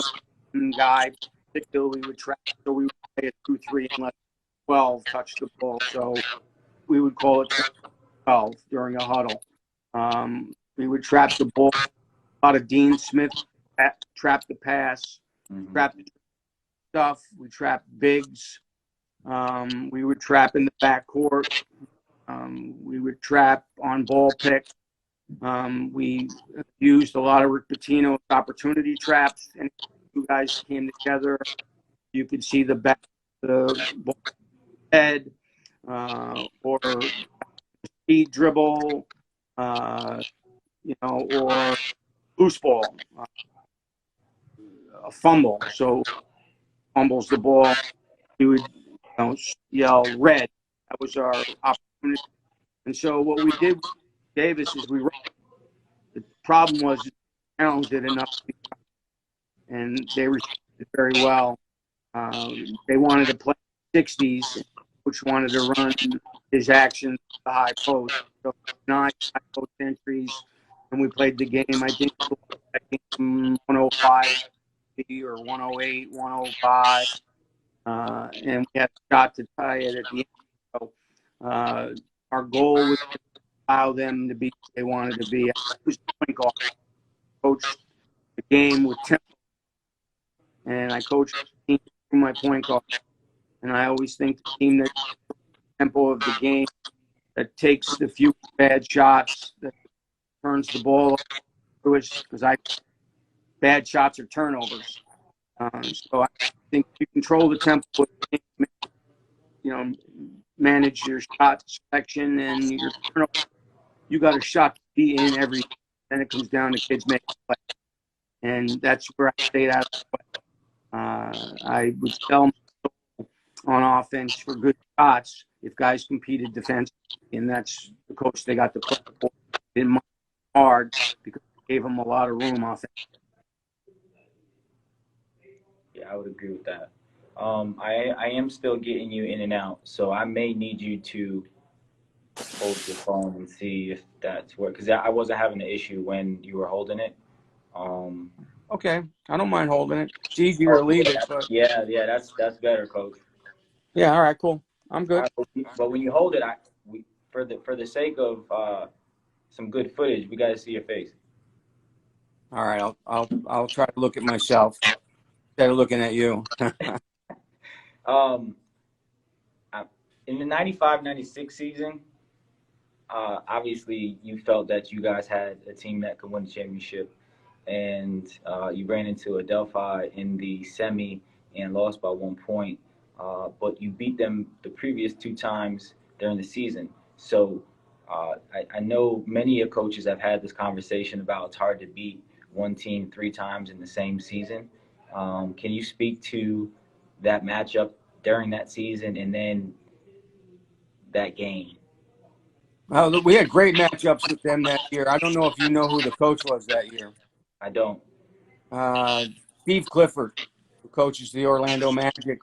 one guy particular, we would trap. So we would play a 2-3 and let 12 touch the ball. So we would call it 12 during a huddle. We would trap the ball. A lot of Dean Smith trap the pass, trap the stuff. We trap bigs. We would trap in the backcourt. We would trap on ball pick. We used a lot of Rick Pitino's opportunity traps, and you guys came together. You could see the back, the ball head, or speed dribble, or loose ball, a fumble. So fumbles the ball, you would yell red. That was our opportunity. And so what we did with Davis is the problem was talented enough, and they responded very well. They wanted to play 60s, which wanted to run his actions to the high post. So 9 high post entries, and we played the game. I think 105 or 108, 105, and we had a shot to tie it at the end. So our goal was to allow them to be what they wanted to be. I was point guard, coached the game with tempo, and I coached the team through my point guard. And I always think the team that tempo of the game, that takes the few bad shots, that turns the ball over, because bad shots are turnovers. So I think if you control the tempo of the game, manage your shot selection and your turnover, you got a shot to be in every. Then it comes down to kids making play, and that's where I stayed out of play. I would tell on offense for good shots if guys competed defensively, and that's the coach they got to play for. Didn't mind hard because it gave them a lot of room offensively. Yeah, I would agree with that. I am still getting you in and out, so I may need you to hold your phone and see if that's work, because I wasn't having the issue when you were holding it. Um, Okay, I don't mind holding it. It's easier to leave it, but yeah, that's better, coach. yeah, all right, cool. I'm All good. right, but when you hold it, for the sake of some good footage, we got to see your face. All right, I'll try to look at myself instead of looking at you. Um, in the 95-96 season, obviously you felt that you guys had a team that could win the championship, and you ran into Adelphi in the semi and lost by 1 point. But you beat them the previous 2 times during the season. So I know many of coaches have had this conversation about it's hard to beat one team 3 times in the same season. Can you speak to that matchup during that season and then that game? We had great matchups with them that year. I don't know if you know who the coach was that year. I don't. Steve Clifford, who coaches the Orlando Magic,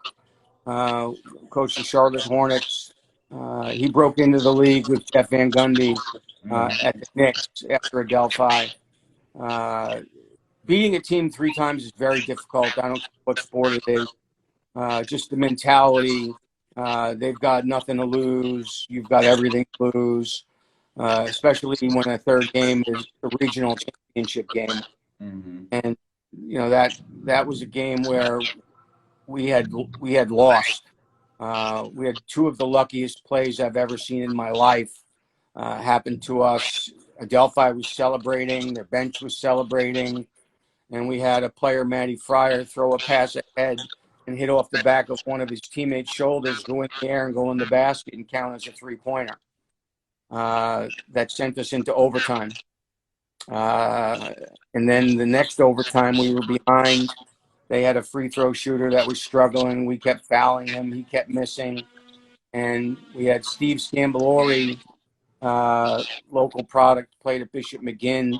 coached the Charlotte Hornets. He broke into the league with Jeff Van Gundy at the Knicks after Adelphi. Beating a team 3 times is very difficult. I don't care what sport it is. Just the mentality. They've got nothing to lose. You've got everything to lose, especially when a third game is a regional championship game. Mm-hmm. And that was a game where we had lost. We had 2 of the luckiest plays I've ever seen in my life happen to us. Adelphi was celebrating, their bench was celebrating, and we had a player, Matty Fryer, throw a pass ahead and hit off the back of one of his teammates' shoulders, go in the air and go in the basket and count as a 3-pointer. That sent us into overtime. And then the next overtime, we were behind. They had a free throw shooter that was struggling. We kept fouling him. He kept missing. And we had Steve Scambolori, local product, played at Bishop McGinn,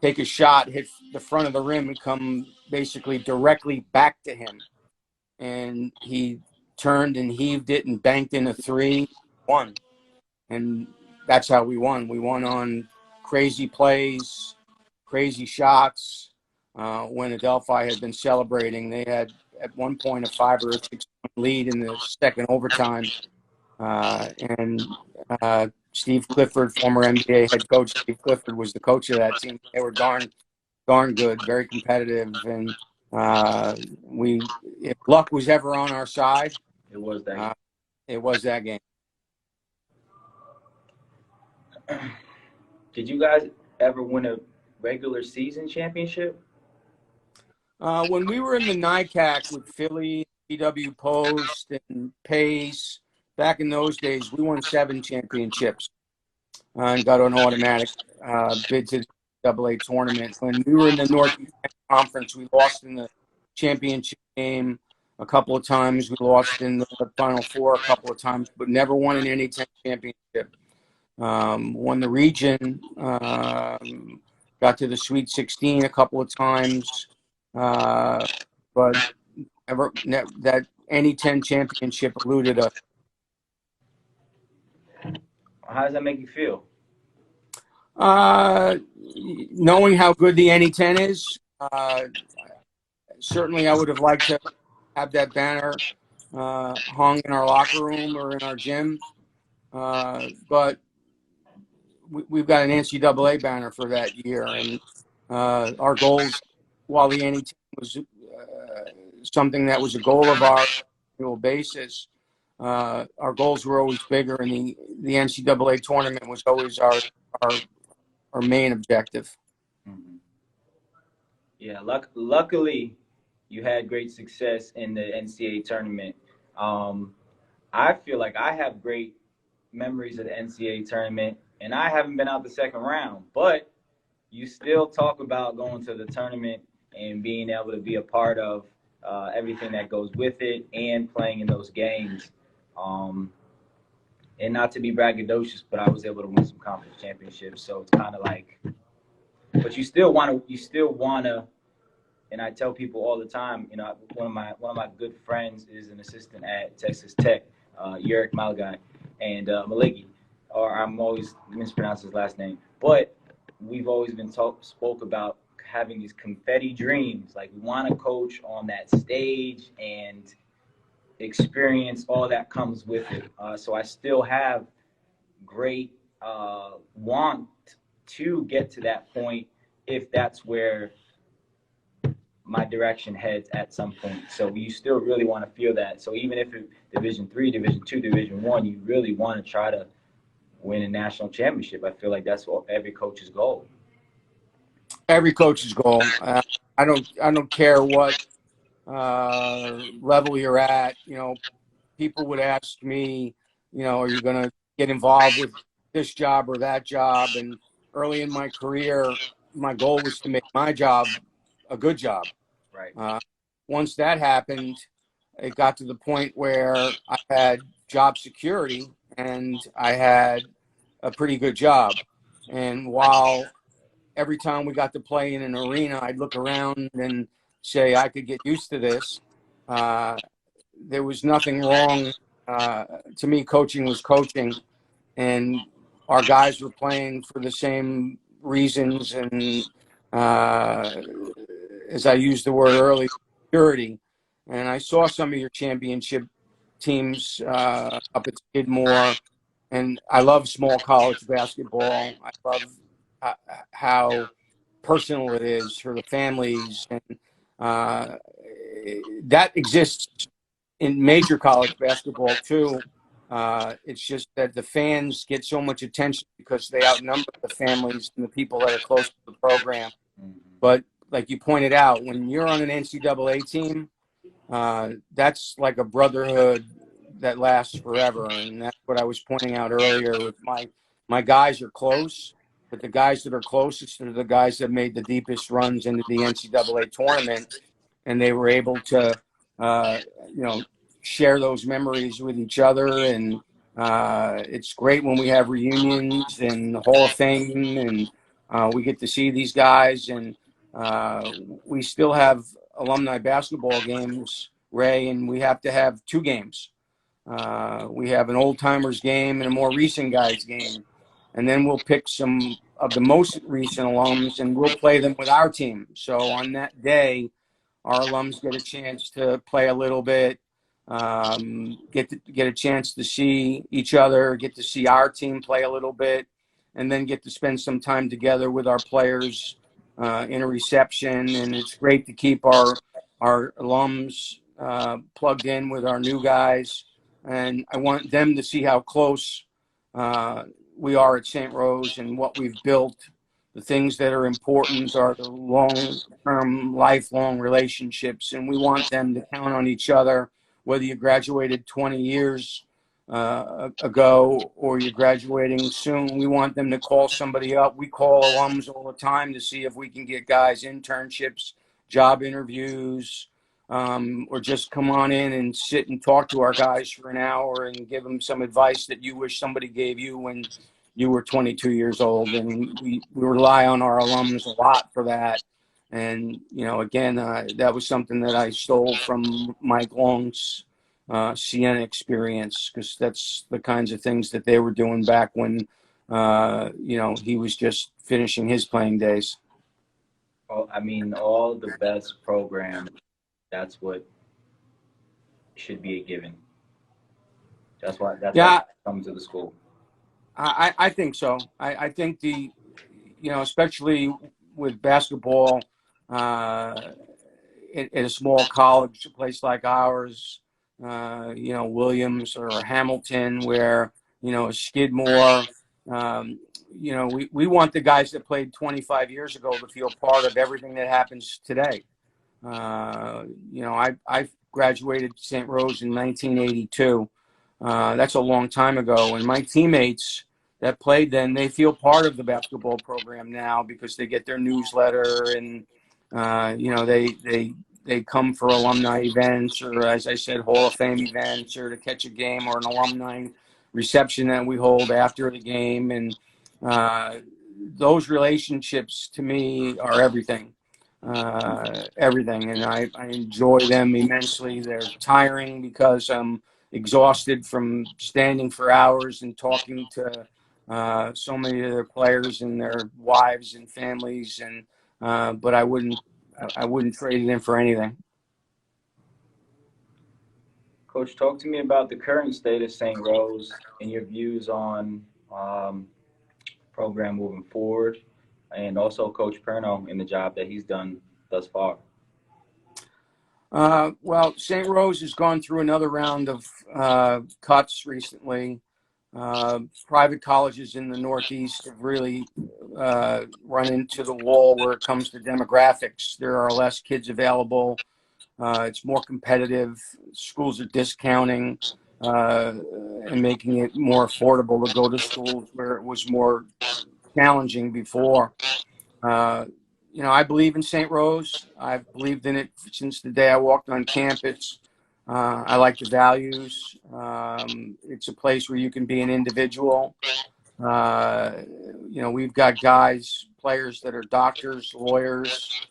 take a shot, hit the front of the rim, and come basically directly back to him. And he turned and heaved it and banked in a 3, won. And that's how we won. We won on crazy plays, crazy shots. When Adelphi had been celebrating, they had at one point a 5 or 6 point lead in the second overtime. And Steve Clifford, former NBA head coach Steve Clifford, was the coach of that team. They were darn good, very competitive, and if luck was ever on our side, It was that. It was that game. Did you guys ever win a regular season championship? When we were in the NICAC with Philly, PW Post, and Pace, back in those days, we won 7 championships and got an automatic bid to the AA tournament. When we were in the Northeast Conference, we lost in the championship game a couple of times. We lost in the Final Four a couple of times, but never won an NA-10 championship. Won the region, got to the Sweet 16 a couple of times, but that NA-10 championship eluded us. How does that make you feel? Knowing how good the NA-10 is, certainly I would have liked to have that banner hung in our locker room or in our gym, but we've got an NCAA banner for that year, and our goals, while the NA-10 was something that was a goal of our annual basis, our goals were always bigger, and the NCAA tournament was always our main objective. Mm-hmm. Yeah, luckily you had great success in the NCAA tournament. I feel like I have great memories of the NCAA tournament, and I haven't been out the second round, but you still talk about going to the tournament and being able to be a part of everything that goes with it and playing in those games. And not to be braggadocious, but I was able to win some conference championships. So it's kind of like, but you still want to, and I tell people all the time, one of my good friends is an assistant at Texas Tech, Yurik Malagai, and Maligi, or I'm always mispronouncing his last name. But we've always been spoke about having these confetti dreams. Like, we want to coach on that stage and experience all that comes with it. So I still have great want to get to that point if that's where my direction heads at some point. So you still really want to feel that. So even if it's Division III, Division II, Division I, you really want to try to win a national championship. I feel like that's what every coach's goal. Every coach's goal. I don't care what level you're at. People would ask me, are you going to get involved with this job or that job? And early in my career, my goal was to make my job a good job. Right. Once that happened, it got to the point where I had job security and I had a pretty good job. And while every time we got to play in an arena, I'd look around and say I could get used to this, there was nothing wrong. To me, coaching was coaching, and our guys were playing for the same reasons. And as I used the word earlier, purity. And I saw some of your championship teams up at Skidmore, and I love small college basketball. I love how personal it is for the families, and that exists in major college basketball too. It's just that the fans get so much attention because they outnumber the families and the people that are close to the program. But like you pointed out, when you're on an NCAA team, that's like a brotherhood that lasts forever. And that's what I was pointing out earlier with my guys are close, but the guys that are closest are the guys that made the deepest runs into the NCAA tournament, and they were able to, share those memories with each other. And it's great when we have reunions and the Hall of Fame, and we get to see these guys. And we still have alumni basketball games, Ray, and we have to have 2 games. We have an old-timers game and a more recent guys game. And then we'll pick some of the most recent alums, and we'll play them with our team. So on that day, our alums get a chance to play a little bit, get a chance to see each other, get to see our team play a little bit, and then get to spend some time together with our players in a reception. And it's great to keep our alums plugged in with our new guys. And I want them to see how close we are at St. Rose and what we've built. The things that are important are the long-term, lifelong relationships, and we want them to count on each other, whether you graduated 20 years ago or you're graduating soon. We want them to call somebody up. We call alums all the time to see if we can get guys internships, job interviews, or just come on in and sit and talk to our guys for an hour and give them some advice that you wish somebody gave you when you were 22 years old. And we rely on our alums a lot for that. And, again, that was something that I stole from Mike Long's Siena experience, because that's the kinds of things that they were doing back when, he was just finishing his playing days. Well, I mean, all the best programs, that's what should be a given. That's why it comes to the school. I think so. I think especially with basketball in a small college, a place like ours, Williams or Hamilton, where, Skidmore, we want the guys that played 25 years ago to feel part of everything that happens today. I graduated St. Rose in 1982. That's a long time ago. And my teammates that played then, they feel part of the basketball program now because they get their newsletter and, they come for alumni events or, as I said, Hall of Fame events or to catch a game or an alumni reception that we hold after the game. And those relationships to me are everything. And I enjoy them immensely. They're tiring because I'm exhausted from standing for hours and talking to so many of their players and their wives and families, and but I wouldn't trade it in for anything. Coach, talk to me about the current state of St. Rose and your views on program moving forward, and also Coach Perno and the job that he's done thus far. Well, St. Rose has gone through another round of cuts recently. Private colleges in the Northeast have really run into the wall where it comes to demographics. There are less kids available. It's more competitive. Schools are discounting and making it more affordable to go to schools where it was more challenging before. I believe in St. Rose. I've believed in it since the day I walked on campus. I like the values. It's a place where you can be an individual. We've got players that are doctors, lawyers,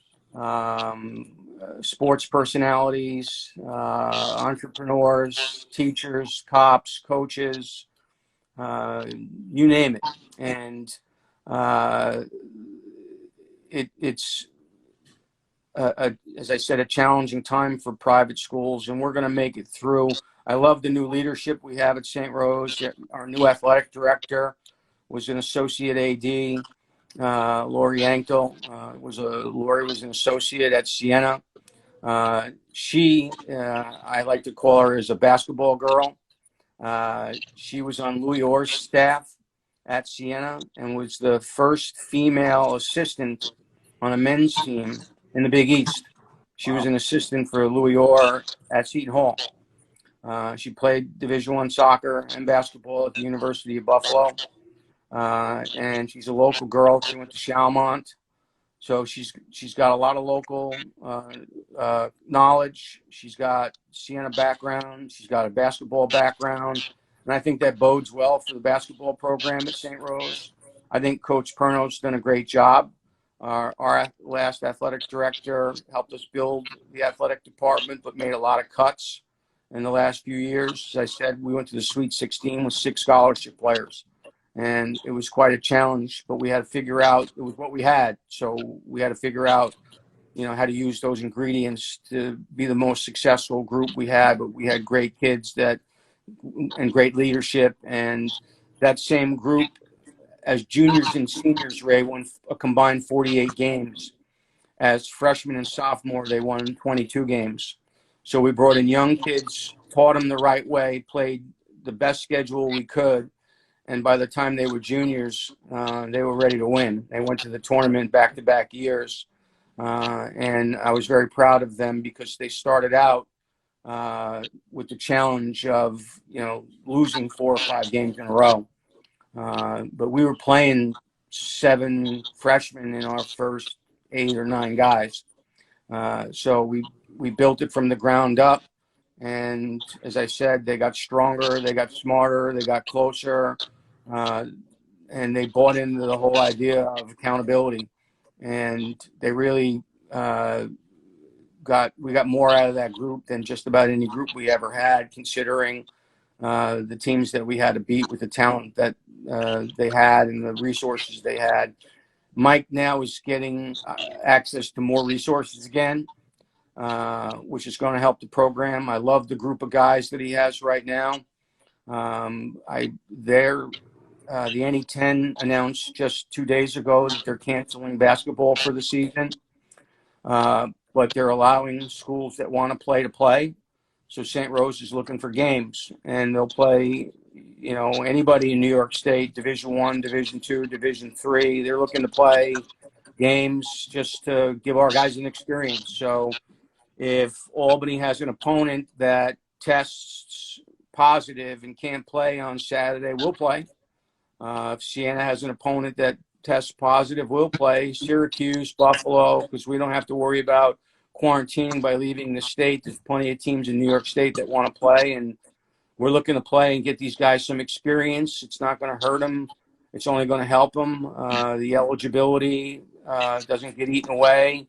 sports personalities, entrepreneurs, teachers, cops, coaches, you name it. And it's as I said, a challenging time for private schools, and we're going to make it through. I love the new leadership we have at St. Rose. Our new athletic director was an associate AD. Lori Yanktel Lori was an associate at Siena. I like to call her as a basketball girl. She was on Louis Orr's staff at Siena and was the first female assistant on a men's team in the Big East. She was an assistant for Louis Orr at Seton Hall. She played Division I soccer and basketball at the University of Buffalo. And she's a local girl. She went to Chalmont. So she's got a lot of local knowledge. She's got Siena background. She's got a basketball background. And I think that bodes well for the basketball program at St. Rose. I think Coach Perno's done a great job. Our last athletic director helped us build the athletic department, but made a lot of cuts in the last few years. As I said, we went to the Sweet 16 with 6 scholarship players. And it was quite a challenge, but we had to figure out, it was what we had. So we had to figure out, how to use those ingredients to be the most successful group we had. But we had great kids and great leadership. And that same group, as juniors and seniors, Ray, won a combined 48 games. As freshmen and sophomore, they won 22 games. So we brought in young kids, taught them the right way, played the best schedule we could. And by the time they were juniors, they were ready to win. They went to the tournament back-to-back years. And I was very proud of them because they started out with the challenge of, losing 4 or 5 games in a row. But we were playing 7 freshmen in our first 8 or 9 guys. So we built it from the ground up. And as I said, they got stronger, they got smarter, they got closer, and they bought into the whole idea of accountability. And they really we got more out of that group than just about any group we ever had, considering the teams that we had to beat with the talent that they had and the resources they had. Mike now is getting access to more resources again, which is going to help the program. I love the group of guys that he has right now. The NE10 announced just 2 days ago that they're canceling basketball for the season, but they're allowing schools that want to play. So St. Rose is looking for games, and they'll play, anybody in New York State, Division I, Division II, Division III. They're looking to play games just to give our guys an experience. So if Albany has an opponent that tests positive and can't play on Saturday, we'll play. If Siena has an opponent that tests positive, we'll play. Syracuse, Buffalo, because we don't have to worry about quarantining by leaving the state. There's plenty of teams in New York State that want to play, and we're looking to play and get these guys some experience. It's not going to hurt them. It's only going to help them. The eligibility doesn't get eaten away,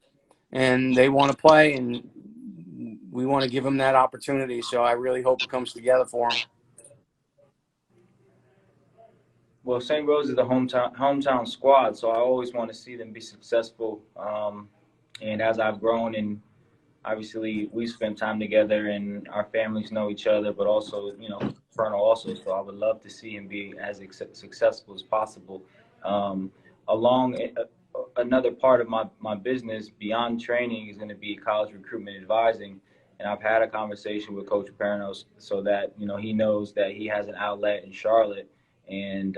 and they want to play, and we want to give them that opportunity. So I really hope it comes together for them. Well, St. Rose is a hometown squad, so I always want to see them be successful. And as I've grown, and obviously we spent time together, and our families know each other, but also, Fernal also. So I would love to see him be as successful as possible. Another part of my business beyond training is going to be college recruitment advising. And I've had a conversation with Coach Pernos so that, he knows that he has an outlet in Charlotte. And,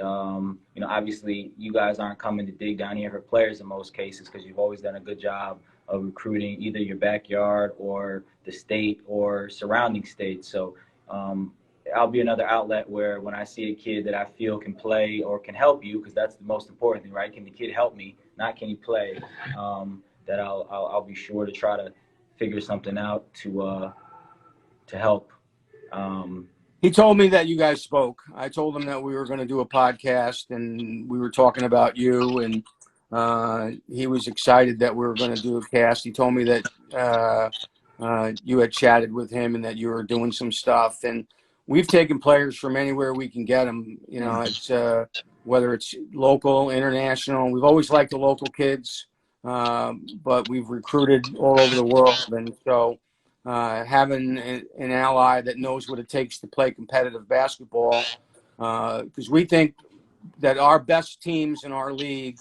obviously you guys aren't coming to dig down here for players in most cases, because you've always done a good job of recruiting either your backyard or the state or surrounding states. So I'll be another outlet where when I see a kid that I feel can play or can help you, because that's the most important thing, right? Can the kid help me? Not can he play? That I'll be sure to try to figure something out to help. He told me that you guys spoke. I told him that we were going to do a podcast, and we were talking about you, and he was excited that we were going to do a cast. He told me that you had chatted with him and that you were doing some stuff. And we've taken players from anywhere we can get them. It's whether it's local, international. We've always liked the local kids, but we've recruited all over the world. And so having an ally that knows what it takes to play competitive basketball, because we think that our best teams in our league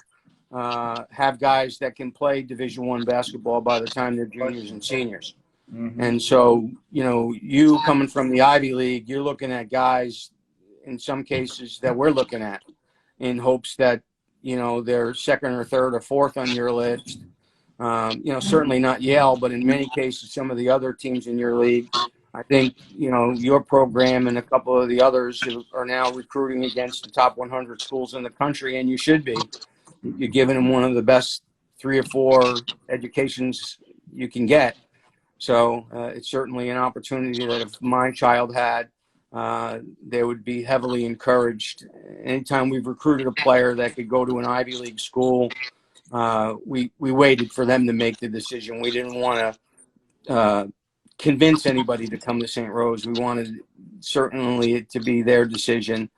have guys that can play Division I basketball by the time they're juniors and seniors. Mm-hmm. And so, you coming from the Ivy League, you're looking at guys in some cases that we're looking at in hopes that, they're second or third or fourth on your list. Certainly not Yale, but in many cases, some of the other teams in your league. I think, your program and a couple of the others are now recruiting against the top 100 schools in the country, and you should be. You're giving them one of the best 3 or 4 educations you can get. So it's certainly an opportunity that if my child had, they would be heavily encouraged. Anytime we've recruited a player that could go to an Ivy League school, we waited for them to make the decision. We didn't want to convince anybody to come to St. Rose. We wanted certainly it to be their decision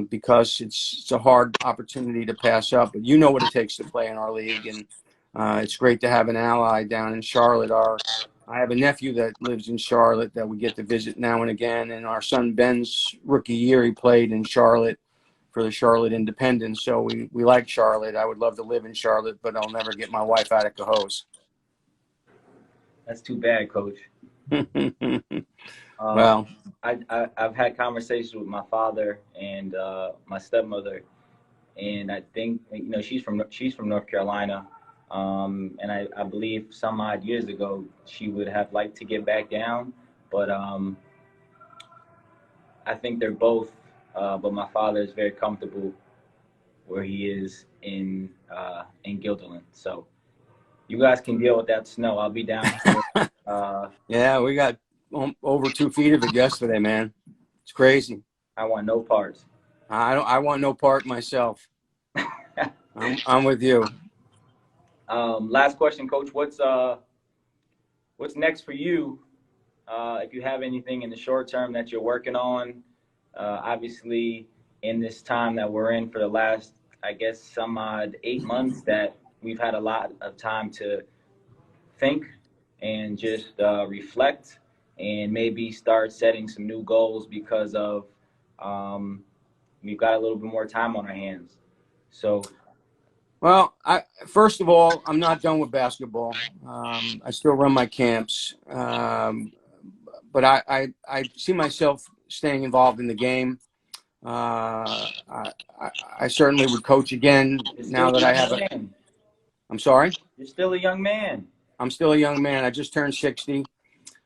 because it's a hard opportunity to pass up. But you know what it takes to play in our league, and It's great to have an ally down in Charlotte. I have a nephew that lives in Charlotte that we get to visit now and again, and our son Ben's rookie year, he played in Charlotte for the Charlotte Independence. So we like Charlotte. I would love to live in Charlotte, but I'll never get my wife out of Cohoes. That's too bad, Coach. Well, I've had conversations with my father and my stepmother, and I think she's from North Carolina, and I believe some odd years ago she would have liked to get back down, but I think they're both. But my father is very comfortable where he is in Guilderland, so you guys can deal with that snow. I'll be down here. Yeah, we got over 2 feet of it yesterday, man. It's crazy. I want no parts. I want no part myself. I'm with you. Last question, Coach. What's next for you? If you have anything in the short term that you're working on, obviously in this time that we're in for the last, I guess, some odd 8 months, that we've had a lot of time to think and just reflect and maybe start setting some new goals because of we've got a little bit more time on our hands. So, well, first of all, I'm not done with basketball. I still run my camps, but I see myself staying involved in the game. I certainly would coach again now that I have a. I'm sorry? You're still a young man. I'm still a young man. I just turned 60.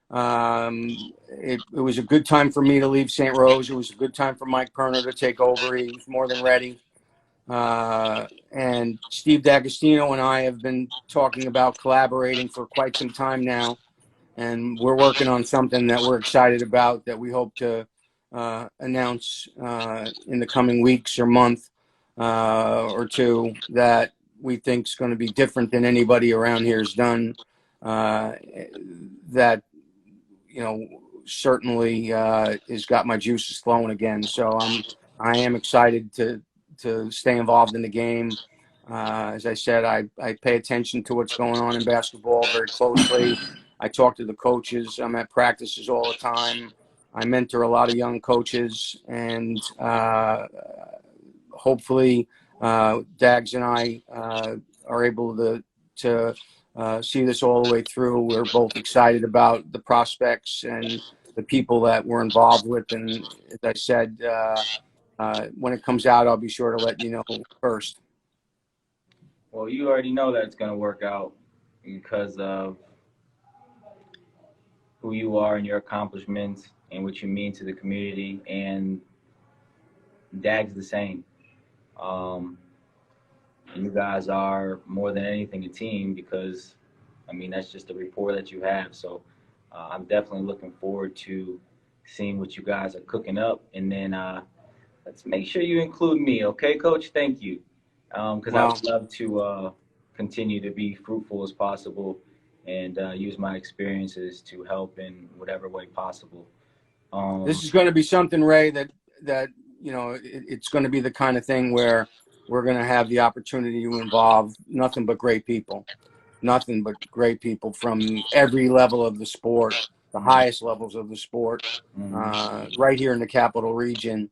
It was a good time for me to leave St. Rose. It was a good time for Mike Perner to take over. He was more than ready. And Steve D'Agostino and I have been talking about collaborating for quite some time now. And we're working on something that we're excited about that we hope to announce in the coming weeks or month or two that we think is going to be different than anybody around here has done. That, certainly has got my juices flowing again. So I am excited to stay involved in the game. As I said, I pay attention to what's going on in basketball very closely. I talk to the coaches. I'm at practices all the time. I mentor a lot of young coaches, and hopefully Dags and I are able to see this all the way through. We're both excited about the prospects and the people that we're involved with. And as I said, when it comes out, I'll be sure to let you know first. Well, you already know that it's going to work out because of who you are and your accomplishments and what you mean to the community. And Dag's the same. You guys are more than anything a team because, that's just the rapport that you have. So I'm definitely looking forward to seeing what you guys are cooking up. And then let's make sure you include me, okay, Coach? Thank you. Because I would love to continue to be fruitful as possible and use my experiences to help in whatever way possible. This is going to be something, Ray, that it's going to be the kind of thing where we're going to have the opportunity to involve nothing but great people from every level of the sport, the highest levels of the sport, right here in the Capital Region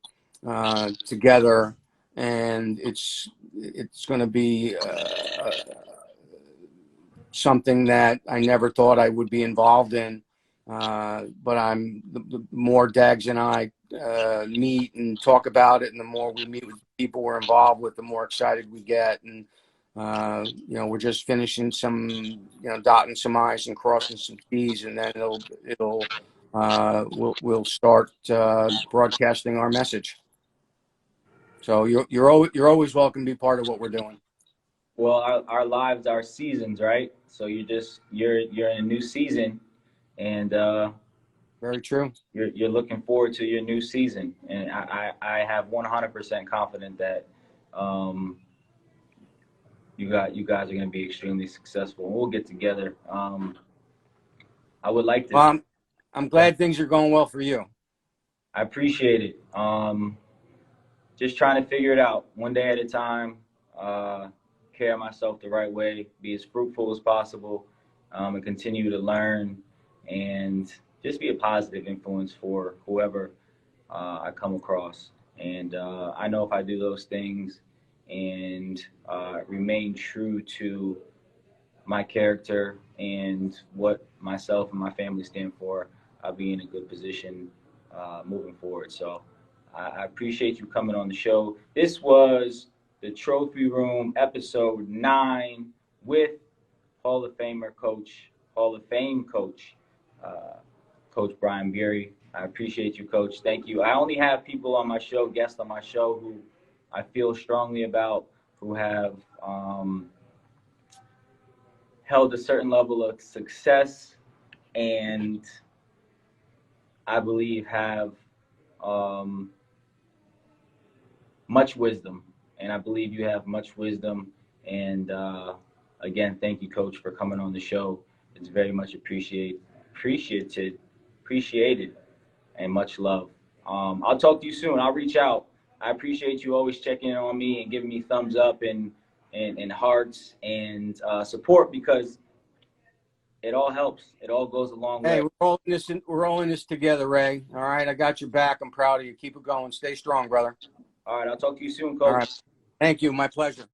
together. And it's going to be something that I never thought I would be involved in. But the more Dags and I meet and talk about it, and the more we meet with people we're involved with, the more excited we get. And we're just finishing some, dotting some I's and crossing some T's, and then we'll start broadcasting our message. So you're always welcome to be part of what we're doing. Well, our lives are seasons, right? So you're in a new season, and very true. You're looking forward to your new season, and I have 100% confident that you guys are going to be extremely successful. We'll get together. I would like to. Well, I'm glad things are going well for you. I appreciate it. Just trying to figure it out one day at a time. care of myself the right way, be as fruitful as possible, and continue to learn and just be a positive influence for whoever I come across. And I know if I do those things and remain true to my character and what myself and my family stand for, I'll be in a good position moving forward. So I appreciate you coming on the show. This was the Trophy Room episode 9 with Hall of Famer coach, Hall of Fame coach, uh, Coach Brian Beaury. I appreciate you, Coach. Thank you. I only have people on my show, guests on my show, who I feel strongly about, who have held a certain level of success and I believe have um, much wisdom. And I believe you have much wisdom. And again, thank you, Coach, for coming on the show. It's very much appreciated, and much love. I'll talk to you soon. I'll reach out. I appreciate you always checking in on me and giving me thumbs up and hearts and support, because it all helps. It all goes a long way. Hey, we're all in this together, Ray. All right, I got your back. I'm proud of you. Keep it going. Stay strong, brother. All right, I'll talk to you soon, Coach. All right. Thank you. My pleasure.